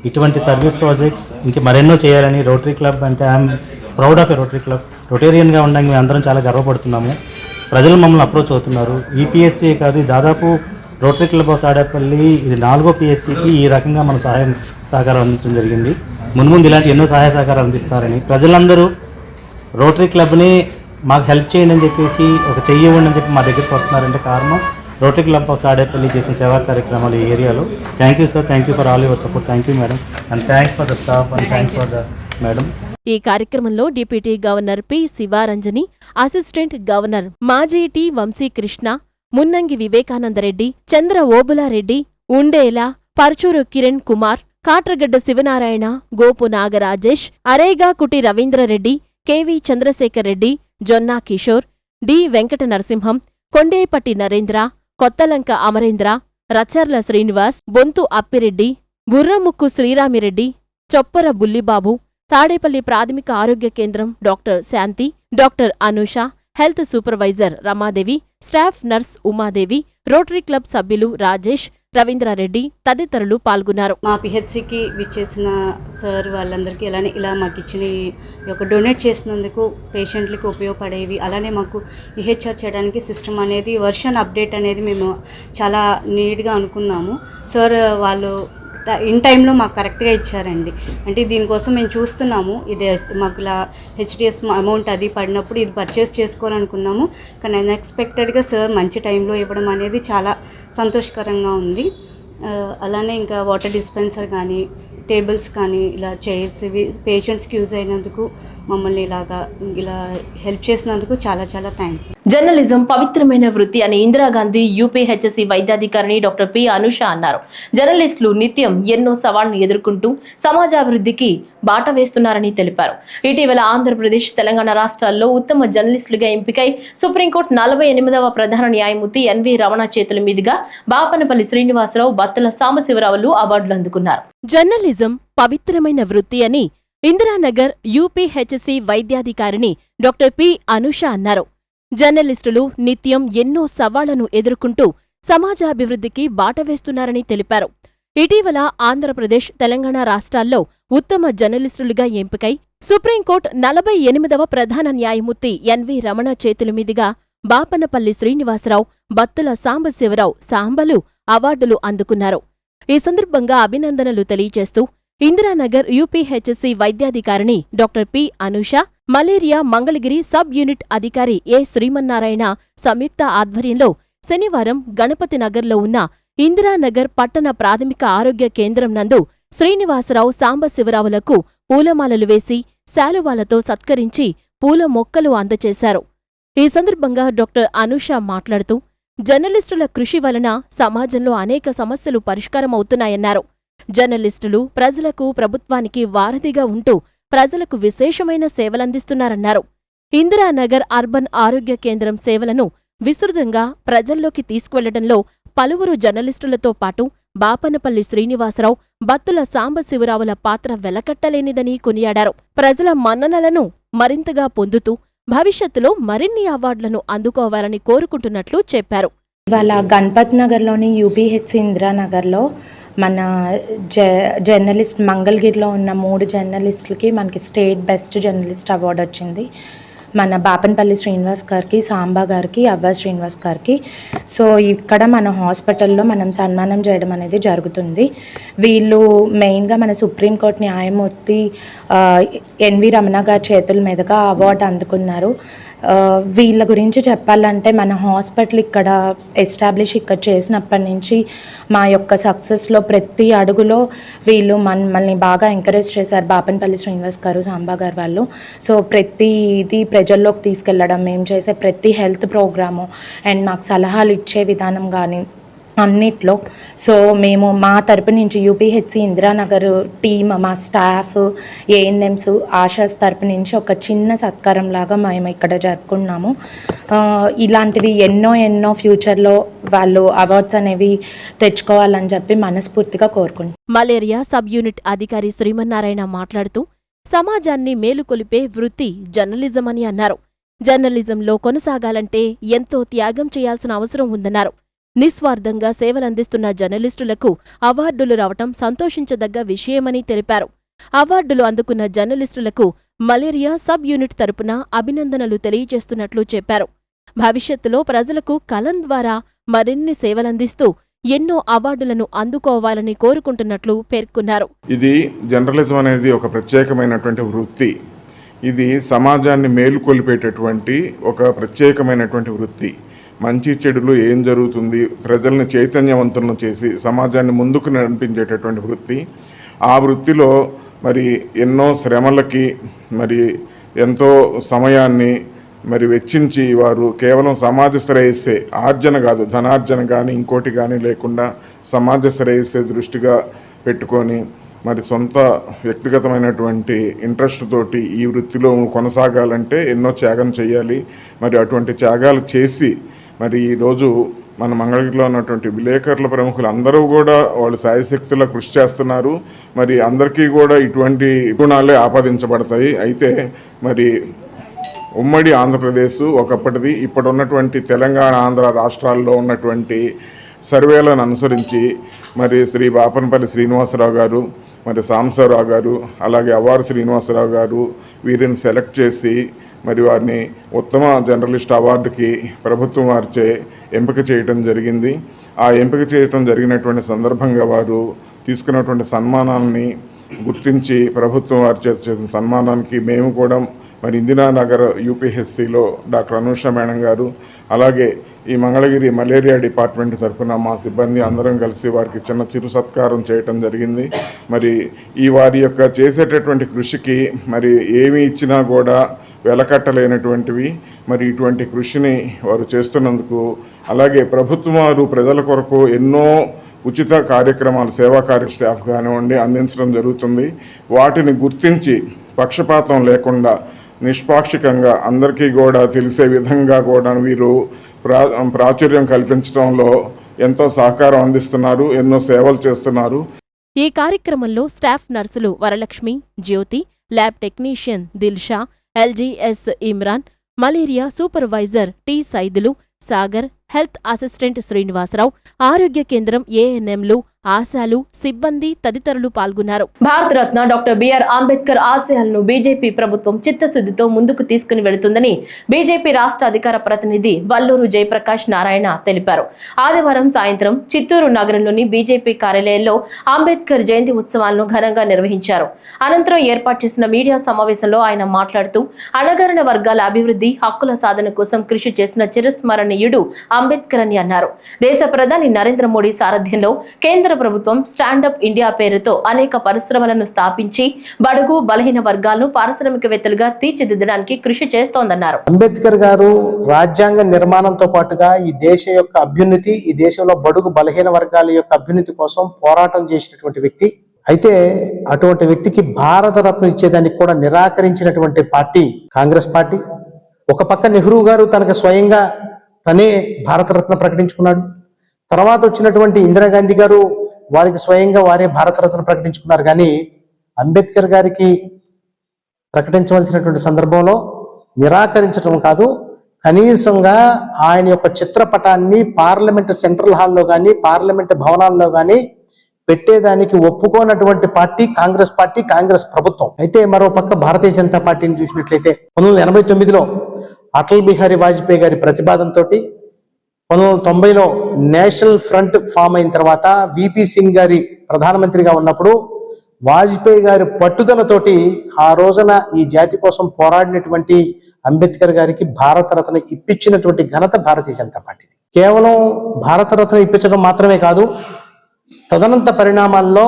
ఇటువంటి సర్వీస్ ప్రాజెక్ట్స్ ఇంక మరెన్నో చేయాలని రోటరీ క్లబ్ అంటే I'm proud of a Rotary club. రొటేరియన్గా ఉండడానికి మేము అందరం చాలా గర్వపడుతున్నాము. ప్రజలు మమ్మల్ని అప్రోచ్ అవుతున్నారు. ఈ పిఎస్సీ కాదు, దాదాపు రోటరీ క్లబ్ ఆఫ్ తాడేపల్లి ఇది 4వ పిఎస్సీకి ఈ రకంగా మన సహకారం అందించడం జరిగింది. ముందు ఇలాంటి ఎన్నో సహాయ సహకారాలు అందిస్తారని ప్రజలందరూ రోటరీ క్లబ్ని మాకు హెల్ప్ చేయండి అని చెప్పేసి ఒక చెయ్యి ఇవ్వండి అని చెప్పి మా దగ్గరికి వస్తున్నారంటే కారణం రోటరీ క్లబ్ ఆఫ్ తాడేపల్లి చేసిన సేవా కార్యక్రమాలు ఈ ఏరియాలో. Thank you sir, thank you for all your support. Thank you madam, and thanks for the staff and thanks for the madam. ఈ కార్యక్రమంలో deputy governor P Sivaranjani, assistant governor మాజీ టి వంశీకృష్ణ, మున్నంగి వివేకానందరెడ్డి, చంద్ర ఓబులారెడ్డి, ఉండేలా, పర్చూరు కిరణ్ కుమార్, కాట్రగడ్డ శివనారాయణ, గోపు నాగరాజేష్, అరేగా కుటి రవీంద్రరెడ్డి, కెవి చంద్రశేఖర్ రెడ్డి, జొన్నా కిషోర్, డి వెంకట నరసింహం, కొండేపట్టి నరేంద్ర, కొత్తలంక అమరేంద్ర, రచర్ల శ్రీనివాస్, బొంతు అప్పిరెడ్డి, బుర్రముక్కు శ్రీరామిరెడ్డి, చొప్పర బుల్లిబాబు, తాడేపల్లి ప్రాథమిక ఆరోగ్య కేంద్రం doctor Shanti, doctor Anusha, health supervisor Ramadevi, staff nurse Umadevi, Rotary club సభ్యులు రాజేష్, రవీంద్రారెడ్డి తదితరులు పాల్గొన్నారు. మా పిహెచ్సికి విచ్చేసిన సార్ వాళ్ళందరికీ ఇలా మాకు ఇచ్చిన ఒక డొనేట్ చేసినందుకు పేషెంట్లకి ఉపయోగపడేవి, అలానే మాకు ఈహెచ్ఆర్ చేయడానికి సిస్టమ్ అనేది వర్షన్ అప్డేట్ అనేది మేము చాలా నీట్గా అనుకున్నాము. సార్ వాళ్ళు ఇన్ టైంలో మాకు కరెక్ట్గా ఇచ్చారండి. అంటే దీనికోసం మేము చూస్తున్నాము, ఇది మాకు ఇలా హెచ్డిఎస్ అమౌంట్ అది పడినప్పుడు ఇది పర్చేస్ చేసుకోవాలనుకున్నాము. కానీ అన్ఎక్స్పెక్టెడ్గా సార్ మంచి టైంలో ఇవ్వడం అనేది చాలా సంతోషకరంగా ఉంది. అలానే ఇంకా వాటర్ డిస్పెన్సర్ కానీ, టేబుల్స్ కానీ, ఇలా చైర్స్ ఇవి పేషెంట్స్కి యూజ్ అయినందుకు, మమ్మల్ని ఇలా హెల్ప్ చేసినందుకు చాలా థ్యాంక్స్. జర్నలిజం పవిత్రమైన వృత్తి అని ఇందిరాగాంధీ యూపీహెచ్ఎస్సీ వైద్యాధికారిని డాక్టర్ పి అనుష అన్నారు. జర్నలిస్టులు నిత్యం ఎన్నో సవాళ్లను ఎదుర్కొంటూ సమాజాభివృద్ధికి బాట వేస్తున్నారని తెలిపారు. ఇటీవల ఆంధ్రప్రదేశ్, తెలంగాణ రాష్ట్రాల్లో ఉత్తమ జర్నలిస్టులుగా ఎంపికై సుప్రీంకోర్టు 48వ ప్రధాన న్యాయమూర్తి ఎన్వి రమణ చేతుల మీదుగా బాపనపల్లి శ్రీనివాసరావు, బత్తుల సాంబశివరావులు అవార్డులు అందుకున్నారు. జర్నలిజం పవిత్రమైన వృత్తి అని ఇందిరానగర్ యూపీహెచ్ఎస్సీ వైద్యాధికారిని డాక్టర్ పి అనుష అన్నారు. జర్నలిస్టులు నిత్యం ఎన్నో సవాళ్లను ఎదుర్కొంటూ సమాజాభివృద్ధికి బాట వేస్తున్నారని తెలిపారు. ఇటీవల ఆంధ్రప్రదేశ్, తెలంగాణ రాష్ట్రాల్లో ఉత్తమ జర్నలిస్టులుగా ఎంపికై సుప్రీంకోర్టు 48వ ప్రధాన న్యాయమూర్తి ఎన్వి రమణ చేతుల మీదుగా బాపనపల్లి శ్రీనివాసరావు, బత్తుల సాంబశివరావు సాంబలు అవార్డులు అందుకున్నారు. ఈ సందర్భంగా అభినందనలు తెలియజేస్తూ ఇందిరానగర్ యూపీహెచ్ఎస్సీ వైద్యాధికారిని doctor P Anusha, malaria Mangalagiri sub unit అధికారి ఏ శ్రీమన్నారాయణ సంయుక్త ఆధ్వర్యంలో శనివారం గణపతి నగర్లో ఉన్న ఇందిరానగర్ పట్టణ ప్రాథమిక ఆరోగ్య కేంద్రం నందు శ్రీనివాసరావు, సాంబశివరావులకు పూలమాలలు వేసి శాలువాలతో సత్కరించి పూల మొక్కలు అందజేశారు. ఈ సందర్భంగా డాక్టర్ అనుష మాట్లాడుతూ జర్నలిస్టుల కృషి వలన సమాజంలో అనేక సమస్యలు పరిష్కారమవుతున్నాయన్నారు. జర్నలిస్టులు ప్రజలకు, ప్రభుత్వానికి వారధిగా ఉంటూ ప్రజలకు విశేషమైన సేవలందిస్తున్నారన్నారు. ఇందిరానగర్ అర్బన్ ఆరోగ్య కేంద్రం సేవలను విస్తృతంగా ప్రజల్లోకి తీసుకువెళ్లడంలో పలువురు జర్నలిస్టులతో పాటు బాపనపల్లి శ్రీనివాసరావు, బత్తుల సాంబశివరావుల పాత్ర వెలకట్టలేనిదని కొనియాడారు. ప్రజల మన్ననలను మరింతగా పొందుతూ భవిష్యత్తులో మరిన్ని అవార్డులను అందుకోవాలని కోరుకుంటున్నట్లు చెప్పారు. ఇవాళ గణపత్ నగర్లోని యూపీహెచ్సి ఇందిరానగర్లో మన జర్నలిస్ట్ మంగళగిరిలో ఉన్న 3 జర్నలిస్టులకి మనకి స్టేట్ బెస్ట్ జర్నలిస్ట్ అవార్డు వచ్చింది. మన బాపనపల్లి శ్రీనివాస్ గారికి, సాంబా గారికి, అవ్వ శ్రీనివాస్ గారికి. సో ఇక్కడ మన హాస్పిటల్లో మనం సన్మానం చేయడం అనేది జరుగుతుంది. వీళ్ళు మెయిన్గా మన సుప్రీంకోర్టు న్యాయమూర్తి ఎన్వి రమణ గారి చేతుల మీదుగా అవార్డు అందుకున్నారు. వీళ్ళ గురించి చెప్పాలంటే మన హాస్పిటల్ ఇక్కడ ఎస్టాబ్లిష్ ఇక్కడ చేసినప్పటి నుంచి మా యొక్క సక్సెస్లో ప్రతి అడుగులో వీళ్ళు మమ్మల్ని బాగా ఎంకరేజ్ చేశారు. బాపనపల్లి శ్రీనివాస్ గారు, సాంబా గారు వాళ్ళు. సో ప్రతి ఇది ప్రజల్లోకి తీసుకెళ్ళడం, మేము చేసే ప్రతి హెల్త్ ప్రోగ్రాము అండ్ మాకు సలహాలు ఇచ్చే విధానం కానీ అన్నిట్లో. సో మేము మా తరపు నుంచి యూపీహెచ్సి ఇందిరానగర్ టీమ్, మా స్టాఫ్, ఏఎన్ఎంస్, ఆశాస్ తరపు నుంచి ఒక చిన్న సత్కారం లాగా మేము ఇక్కడ జరుపుకున్నాము. ఇలాంటివి ఎన్నో ఫ్యూచర్లో వాళ్ళు అవార్డ్స్ అనేవి తెచ్చుకోవాలని చెప్పి మనస్ఫూర్తిగా కోరుకుంటున్నాం. మలేరియా సబ్ యూనిట్ అధికారి శ్రీమన్నారాయణ మాట్లాడుతూ సమాజాన్ని మేలుకొలిపే వృత్తి జర్నలిజం అని అన్నారు. జర్నలిజంలో కొనసాగాలంటే ఎంతో త్యాగం చేయాల్సిన అవసరం ఉందన్నారు. నిస్వార్థంగా సేవలందిస్తున్న జర్నలిస్టులకు అవార్డులు రావటం సంతోషించదగ్గ విషయమని తెలిపారు. అవార్డులు అందుకున్న జర్నలిస్టులకు మలేరియా సబ్ యూనిట్ తరపున అభినందనలు తెలియజేస్తున్నట్లు చెప్పారు. భవిష్యత్తులో ప్రజలకు కలం ద్వారా మరిన్ని సేవలందిస్తూ ఎన్నో అవార్డులను అందుకోవాలని కోరుకుంటున్నట్లు పేర్కొన్నారు. ఇది జర్నలిజం అనేది ఒక ప్రత్యేకమైనటువంటి వృత్తి. ఇది సమాజాన్ని మేలుకొల్పేటటువంటి ఒక ప్రత్యేకమైనటువంటి వృత్తి. మంచి చెడులు ఏం జరుగుతుంది, ప్రజల్ని చైతన్యవంతులను చేసి సమాజాన్ని ముందుకు నడిపించేటటువంటి వృత్తి. ఆ వృత్తిలో మరి ఎన్నో శ్రమలకి మరి ఎంతో సమయాన్ని మరి వెచ్చించి వారు కేవలం సమాజ శ్రేయస్సే, ఆర్జన కాదు, ధనార్జన కానీ ఇంకోటి కానీ లేకుండా సమాజ శ్రేయస్సే దృష్టిగా పెట్టుకొని మరి సొంత వ్యక్తిగతమైనటువంటి ఇంట్రెస్ట్ తోటి ఈ వృత్తిలో కొనసాగాలంటే ఎన్నో త్యాగం చేయాలి. మరి అటువంటి త్యాగాలు చేసి మరి ఈరోజు మన మంగళగిరిలో ఉన్నటువంటి విలేకరుల ప్రముఖులు అందరూ కూడా వాళ్ళు శాయశక్తులా కృషి చేస్తున్నారు. మరి అందరికీ కూడా ఇటువంటి గుణాలే ఆపాదించబడతాయి. అయితే మరి ఉమ్మడి ఆంధ్రప్రదేశ్ ఒకప్పటిది, ఇప్పుడు ఉన్నటువంటి తెలంగాణ, ఆంధ్ర రాష్ట్రాల్లో ఉన్నటువంటి సర్వేలను అనుసరించి మరి శ్రీ బాపనపల్లి శ్రీనివాసరావు గారు, మరి సాంబశివరావు గారు, అలాగే అవ్వారు శ్రీనివాసరావు గారు వీరిని సెలెక్ట్ చేసి మరి వారిని ఉత్తమ జర్నలిస్ట్ అవార్డుకి ప్రభుత్వం వారిచే ఎంపిక చేయటం జరిగింది. ఆ ఎంపిక చేయటం జరిగినటువంటి సందర్భంగా వారు తీసుకున్నటువంటి సన్మానాన్ని గుర్తించి ప్రభుత్వం వారి చేత చేసిన సన్మానానికి మేము కూడా మరి ఇందిరానగర్ యూపీహెచ్సిలో డాక్టర్ అనూష మేడం గారు, అలాగే ఈ మంగళగిరి మలేరియా డిపార్ట్మెంట్ తరఫున మా సిబ్బంది అందరం కలిసి వారికి చిన్న చిరు సత్కారం చేయటం జరిగింది. మరి ఈ వారి యొక్క చేసేటటువంటి కృషికి మరి ఏమి ఇచ్చినా కూడా వెలకట్టలేనటువంటివి. మరి ఇటువంటి కృషిని వారు చేస్తున్నందుకు, అలాగే ప్రభుత్వం వారు ప్రజల కొరకు ఎన్నో ఉచిత కార్యక్రమాలు, సేవా స్టాఫ్ కానివ్వండి అందించడం జరుగుతుంది. వాటిని గుర్తించి పక్షపాతం లేకుండా నిష్పాక్షికంగా అందరికీ కూడా తెలిసే విధంగా కూడా వీరు ప్రాచుర్యం కల్పించడంలో ఎంతో సహకారం అందిస్తున్నారు, ఎన్నో సేవలు చేస్తున్నారు. ఈ కార్యక్రమంలో స్టాఫ్ నర్సులు Varalakshmi, Jyothi, lab technician Dilsha, LGS Imran, malaria supervisor T Saidulu, Sagar, health assistant Srinivasa Rao, ఆరోగ్య కేంద్రం ఏఎన్ఎంలు, ఆశాలు, సిబ్బంది తదితరులు పాల్గొన్నారు. భారతరత్న డాక్టర్ బిఆర్ అంబేద్కర్ ఆశయాలను బీజేపీ ప్రభుత్వం చిత్తశుద్ధితో ముందుకు తీసుకుని వెళుతుందని బీజేపీ రాష్ట్ర అధికార ప్రతినిధి వల్లూరు జయప్రకాష్ నారాయణ తెలిపారు. ఆదివారం సాయంత్రం చిత్తూరు నగరంలోని బీజేపీ కార్యాలయంలో అంబేద్కర్ జయంతి ఉత్సవాలను ఘనంగా నిర్వహించారు. అనంతరం ఏర్పాటు చేసిన మీడియా సమావేశంలో ఆయన మాట్లాడుతూ అణగారిన వర్గాల అభివృద్ధి, హక్కుల సాధన కోసం కృషి చేసిన చిరస్మరణీయుడు అంబేద్కర్ అని అన్నారు. దేశ ప్రధాని నరేంద్ర మోడీ సారథ్యంలో కేంద్ర ప్రభుత్వం స్టాండప్ ఇండియా పేరుతో అనేక పరిశ్రమలను స్థాపించి బడుగు బలహీన వర్గాలను పారిశ్రామికవేత్తలుగా తీర్చిదిద్దడానికి కృషి చేస్తోందన్నారు. అంబేద్కర్ గారు రాజ్యాంగ నిర్మాణంతో పాటుగా ఈ దేశ యొక్క అభ్యున్నతి, ఈ దేశంలో బడుగు బలహీన వర్గాల యొక్క అభ్యున్నతి కోసం పోరాటం చేసినటువంటి వ్యక్తి. అయితే అటువంటి వ్యక్తికి భారతరత్న ఇచ్చేదానికి కూడా నిరాకరించినటువంటి పార్టీ కాంగ్రెస్ పార్టీ. ఒక పక్క నెహ్రూ గారు తనకు స్వయంగా తనే భారతరత్న ప్రకటించుకున్నాడు. తర్వాత వచ్చినటువంటి ఇందిరాగాంధీ గారు వారికి స్వయంగా వారే భారతరత్న ప్రకటించుకున్నారు. కానీ అంబేద్కర్ గారికి ప్రకటించవలసినటువంటి సందర్భంలో నిరాకరించడం కాదు, కనీసంగా ఆయన యొక్క చిత్రపటాన్ని పార్లమెంట్ సెంట్రల్ హాల్లో కానీ పార్లమెంట్ భవనాల్లో కానీ పెట్టేదానికి ఒప్పుకోనటువంటి పార్టీ కాంగ్రెస్ పార్టీ, కాంగ్రెస్ ప్రభుత్వం. అయితే మరో పక్క భారతీయ జనతా పార్టీని చూసినట్లయితే 1989లో అటల్ బిహారీ వాజ్పేయి గారి ప్రతిపాదనతో 1990లో నేషనల్ ఫ్రంట్ ఫామ్ అయిన తర్వాత విపి సింగ్ గారి ప్రధానమంత్రిగా ఉన్నప్పుడు వాజ్పేయి గారి పట్టుదలతోటి ఆ రోజున ఈ జాతి కోసం పోరాడినటువంటి అంబేద్కర్ గారికి భారతరత్న ఇప్పించినటువంటి ఘనత భారతీయ జనతా పార్టీది. కేవలం భారతరత్న ఇప్పించడం మాత్రమే కాదు, తదనంత పరిణామాల్లో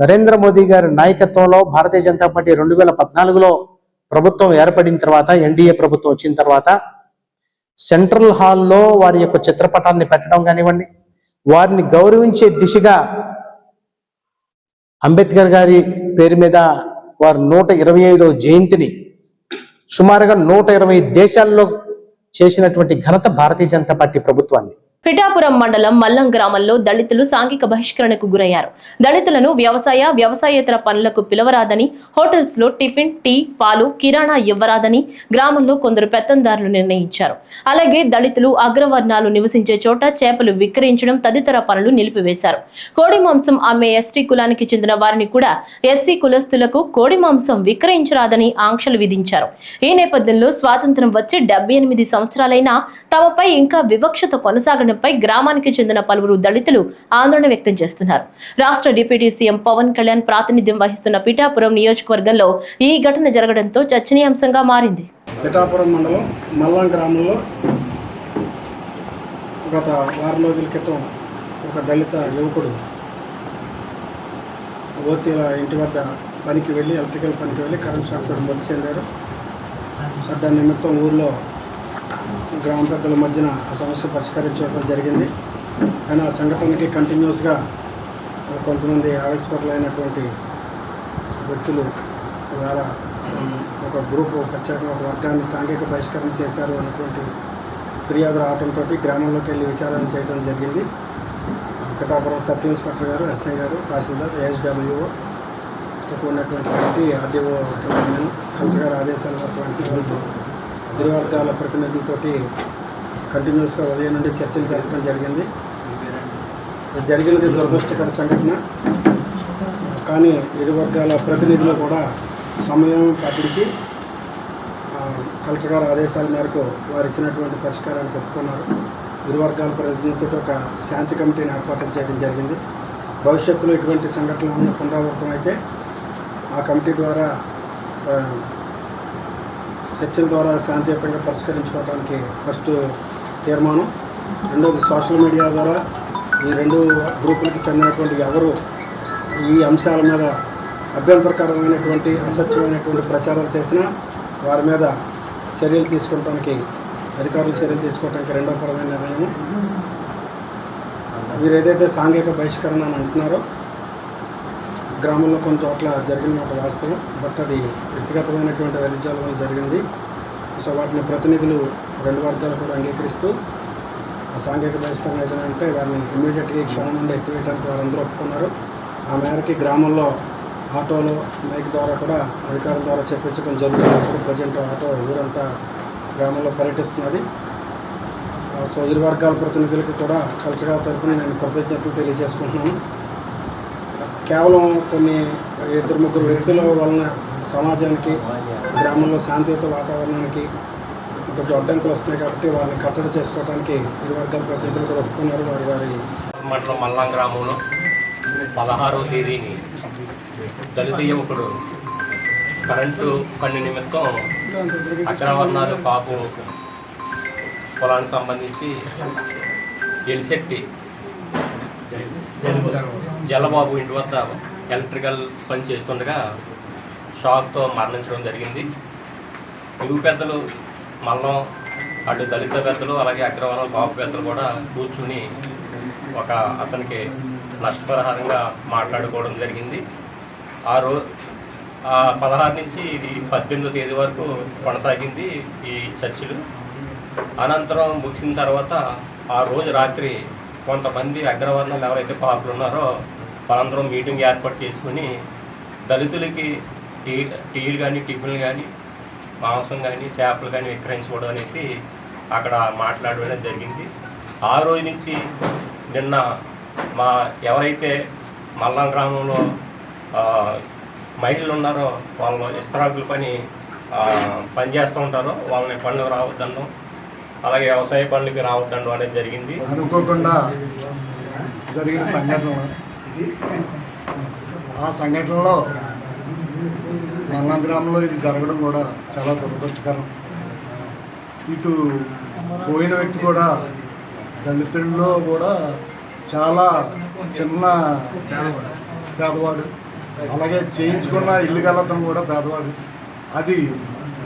నరేంద్ర మోదీ గారి నాయకత్వంలో భారతీయ జనతా పార్టీ 2014లో ప్రభుత్వం ఏర్పడిన తర్వాత, ఎన్డీఏ ప్రభుత్వం వచ్చిన తర్వాత సెంట్రల్ హాల్లో వారి యొక్క చిత్రపటాన్ని పెట్టడం కానివ్వండి, వారిని గౌరవించే దిశగా అంబేద్కర్ గారి పేరు మీద వారి 125వ జయంతిని సుమారుగా 120 దేశాల్లో చేసినటువంటి ఘనత భారతీయ జనతా పార్టీ ప్రభుత్వాన్ని. పిఠాపురం మండలం మల్లం గ్రామంలో దళితులు సాంఘిక బహిష్కరణకు గురయ్యారు. దళితులను వ్యవసాయేతర పనులకు పిలవరాదని, హోటల్స్ లో టిఫిన్, టీ, పాలు, కిరాణా ఇవ్వరాదని గ్రామంలో కొందరు పెత్తందారులు నిర్ణయించారు. అలాగే దళితులు అగ్రవర్ణాలు నివసించే చోట చేపలు విక్రయించడం తదితర పనులు నిలిపివేశారు. కోడి మాంసం అమ్మే ఎస్టీ కులానికి చెందిన వారిని కూడా ఎస్సీ కులస్తులకు కోడి మాంసం విక్రయించరాదని ఆంక్షలు విధించారు. ఈ నేపథ్యంలో స్వాతంత్రం వచ్చి 78 సంవత్సరాలైనా తమపై ఇంకా వివక్షత కొనసాగడం పై గ్రామానికి చెందిన పలువురు దళితులు ఆందోళన వ్యక్తం చేస్తున్నారు. రాష్ట్ర డిప్యూటీ సీఎం పవన్ కళ్యాణ్ ప్రాతినిధ్యం వహిస్తున్న పిఠాపురం నియోజకవర్గంలో ఈ ఘటన జరగడంతో చర్చనీయాంశంగా మారింది. పిఠాపురం మండలం మల్లం గ్రామంలో గత వారం రోజుల క్రితం ఒక దళిత యువకుడు ఓసీల ఇంటి వద్ద పనికి వెళ్ళి, ఎలక్ట్రికల్ పనికి వెళ్ళి కరెంట్ షాక్ తోటి మృతి చెందారు. దాని నిమిత్తం ఊర్లో గ్రామ పెద్దల మధ్యన ఆ సమస్య పరిష్కరించడం జరిగింది. కానీ ఆ సంఘటనకి కంటిన్యూస్గా కొంతమంది ఆవేశపరులైనటువంటి వ్యక్తులు ద్వారా ఒక గ్రూపు ప్రత్యేకంగా ఒక వర్గాన్ని సాంఘిక బహిష్కరణ చేశారు అనేటువంటి ఫిర్యాదు రావడంతో గ్రామంలోకి వెళ్ళి విచారణ చేయడం జరిగింది. పిఠాపురం సబ్ ఇన్స్పెక్టర్ గారు, ఎస్ఐ గారు, తహసీల్దార్, ఏఎస్డబ్ల్యూఓ ఉన్నటువంటి కమిటీ, ఆర్డీఓ కలెక్టర్ గారి ఆదేశాలైనటువంటి ఇరు వర్గాల ప్రతినిధులతోటి కంటిన్యూస్గా ఉదయం నుండి చర్చలు జరపడం జరిగింది. జరిగినది దురదృష్టకర సంఘటన. కానీ ఇరు వర్గాల ప్రతినిధులు కూడా సమయం పాటించి కలెక్టర్ గారి ఆదేశాల మేరకు వారు ఇచ్చినటువంటి పరిష్కారాన్ని ఒప్పుకున్నారు. ఇరు వర్గాల ప్రతినిధులతో ఒక శాంతి కమిటీని ఏర్పాటు చేయడం జరిగింది. భవిష్యత్తులో ఇటువంటి సంఘటనలు పునరావృతం అయితే ఆ కమిటీ ద్వారా చర్చల ద్వారా శాంతియుతంగా పరిష్కరించుకోవడానికి ఫస్ట్ తీర్మానం. రెండోది సోషల్ మీడియా ద్వారా ఈ రెండు గ్రూపులకి చెందినటువంటి ఎవరు ఈ అంశాల మీద అభ్యంతరకరమైనటువంటి అసత్యమైనటువంటి ప్రచారాలు చేసినా వారి మీద చర్యలు తీసుకోవడానికి అధికారులు చర్యలు తీసుకోవడానికి రెండో పరమైన నిర్ణయం. వీరు ఏదైతే సాంఘిక బహిష్కరణ అని అంటున్నారో గ్రామంలో కొన్ని చోట్ల జరిగిన మాట వాస్తవం, బట్ అది వ్యక్తిగతమైనటువంటి వైరుధ్యాల వల్ల జరిగింది. సో వాటిని ప్రతినిధులు రెండు వర్గాలు కూడా అంగీకరిస్తూ సాంఘిక బహిష్కరణ ఏదైనా అంటే వారిని ఇమీడియట్గా ఈ క్షణం నుండి ఎత్తివేయడానికి వారందరూ ఒప్పుకున్నారు. ఆ మేరకి గ్రామంలో ఆటోలో మైక్ ద్వారా కూడా అధికారుల ద్వారా చెప్పించడం జరుగుతుంది. ప్రజెంట్ ఆటో ఊరంతా గ్రామంలో పర్యటిస్తున్నది. సో ఇరు వర్గాల ప్రతినిధులకు కూడా కలెక్టర్ గారి తరఫున నేను కృతజ్ఞతలు తెలియజేసుకుంటున్నాను. కేవలం కొన్ని 2-3 వ్యక్తుల వలన సమాజానికి గ్రామంలో శాంతియుత వాతావరణానికి కొంచెం అడ్డంకులు వస్తున్నాయి కాబట్టి వాళ్ళని కట్టడి చేసుకోవడానికి ఇరు వర్గాల ప్రతినిధులు కూడా ఒప్పుకున్నారు. వారి మండలం మల్లాం గ్రామంలో 16వ తేదీని దళిత యువకుడు కరెంటు పని నిమిత్తం అగ్రవర్ణాలు కాపు పొలానికి సంబంధించి ఎలిశెట్టి జలబాబు ఇంటి వద్ద ఎలక్ట్రికల్ పని చేస్తుండగా షాక్తో మరణించడం జరిగింది. ఇరు పెద్దలు మల్లం అటు దళిత పెద్దలు అలాగే అగ్రవర్ణాల కాపు పెద్దలు కూడా కూర్చుని ఒక అతనికి నష్టపరిహారంగా మాట్లాడుకోవడం జరిగింది. ఆ 16 నుంచి ఇది 18వ తేదీ వరకు కొనసాగింది ఈ చర్చలు. అనంతరం ముగిసిన తర్వాత ఆ రోజు రాత్రి కొంతమంది అగ్రవర్ణాలు ఎవరైతే కాపులు ఉన్నారో వాళ్ళందరం మీటింగ్ ఏర్పాటు చేసుకుని దళితులకి టీలు కానీ టిఫిన్లు కానీ మాంసం కానీ చేపలు కానీ విక్రయించుకోవడం అనేసి అక్కడ మాట్లాడడం జరిగింది. ఆ రోజు నుంచి నిన్న మా ఎవరైతే మల్లాం గ్రామంలో మహిళలు ఉన్నారో వాళ్ళు ఇస్తరాకుల పని చేస్తూ ఉంటారో వాళ్ళని పనులకు రావద్దనడం, అలాగే వ్యవసాయ పనులకి రావద్దనడం అనేది జరిగింది. అనుకోకుండా జరిగిన సంఘటన, ఆ సంఘటనలో మల్లాం గ్రామంలో ఇది జరగడం కూడా చాలా దురదృష్టకరం. ఇటు పోయిన వ్యక్తి కూడా దళితుల్లో కూడా చాలా చిన్న పేదవాడు, అలాగే చేయించుకున్న ఇల్లు గలతను కూడా పేదవాడు. అది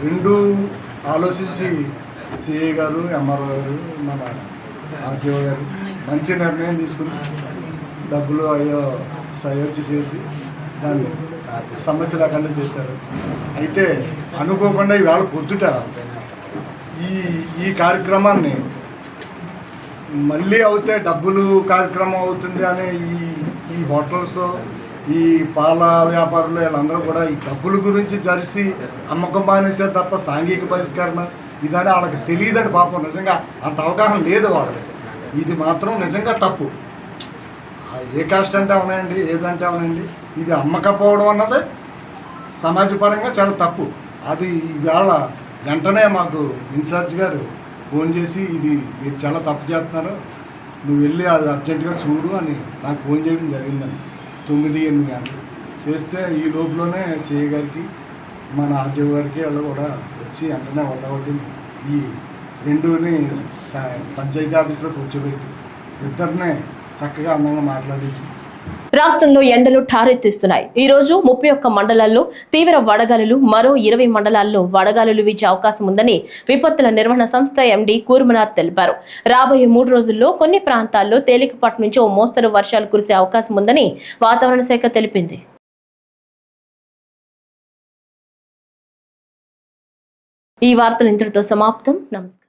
రెండు ఆలోచించి సిఐ గారు, ఎంఆర్ఓ గారు, మన ఆర్టీఓ గారు మంచి నిర్ణయం తీసుకుని డబ్బులు అయ్యో సయోధ్య చేసి దాన్ని సమస్య లేకుండా చేశారు. అయితే అనుకోకుండా ఈవేళ పొద్దుట ఈ కార్యక్రమాన్ని మళ్ళీ అవుతే డబ్బులు కార్యక్రమం అవుతుంది అనే ఈ హోటల్స్, ఈ పాల వ్యాపారులు వీళ్ళందరూ కూడా ఈ డబ్బుల గురించి జరిసి అమ్మకం మానేశారు తప్ప సాంఘిక బహిష్కరణ ఇదని వాళ్ళకి తెలియదండి. పాపం నిజంగా అంత అవగాహన లేదు వాళ్ళకి. ఇది మాత్రం నిజంగా తప్పు. ఏ కాస్ట్ అంటే అవునండి, ఏదంటే అవునండి, ఇది అమ్మకపోవడం అన్నది సమాజపరంగా చాలా తప్పు. అది ఈవేళ వెంటనే మాకు ఇన్ఛార్జ్ గారు ఫోన్ చేసి ఇది మీరు చాలా తప్పు చేస్తున్నారు, నువ్వు వెళ్ళి అది అర్జెంటుగా చూడు అని నాకు ఫోన్ చేయడం జరిగిందండి. 9-8 గంటలు చేస్తే ఈ లోపలనే సిఐ గారికి, మన ఆర్టీఓ గారికి వాళ్ళు కూడా వచ్చి వెంటనే ఒకటి ఈ రెండుని పంచాయతీ ఆఫీసులో కూర్చోబెట్టి ఇద్దరినే చక్కగా అందంగా మాట్లాడించి. రాష్ట్రంలో ఎండలు ఠారెత్తిస్తున్నాయి. ఈ రోజు 31 మండలాల్లో తీవ్ర వడగాలులు, మరో 20 మండలాల్లో వడగాలులు వీచే అవకాశం ఉందని విపత్తుల నిర్వహణ సంస్థ ఎండీ కూర్మనాథ్ తెలిపారు. రాబోయే 3 రోజుల్లో కొన్ని ప్రాంతాల్లో తేలికపాటి నుంచి ఓ మోస్తరు వర్షాలు కురిసే అవకాశం ఉందని వాతావరణ శాఖ తెలిపింది. ఈ వార్తలు ఇంతటితో సమాప్తం. నమస్కారం.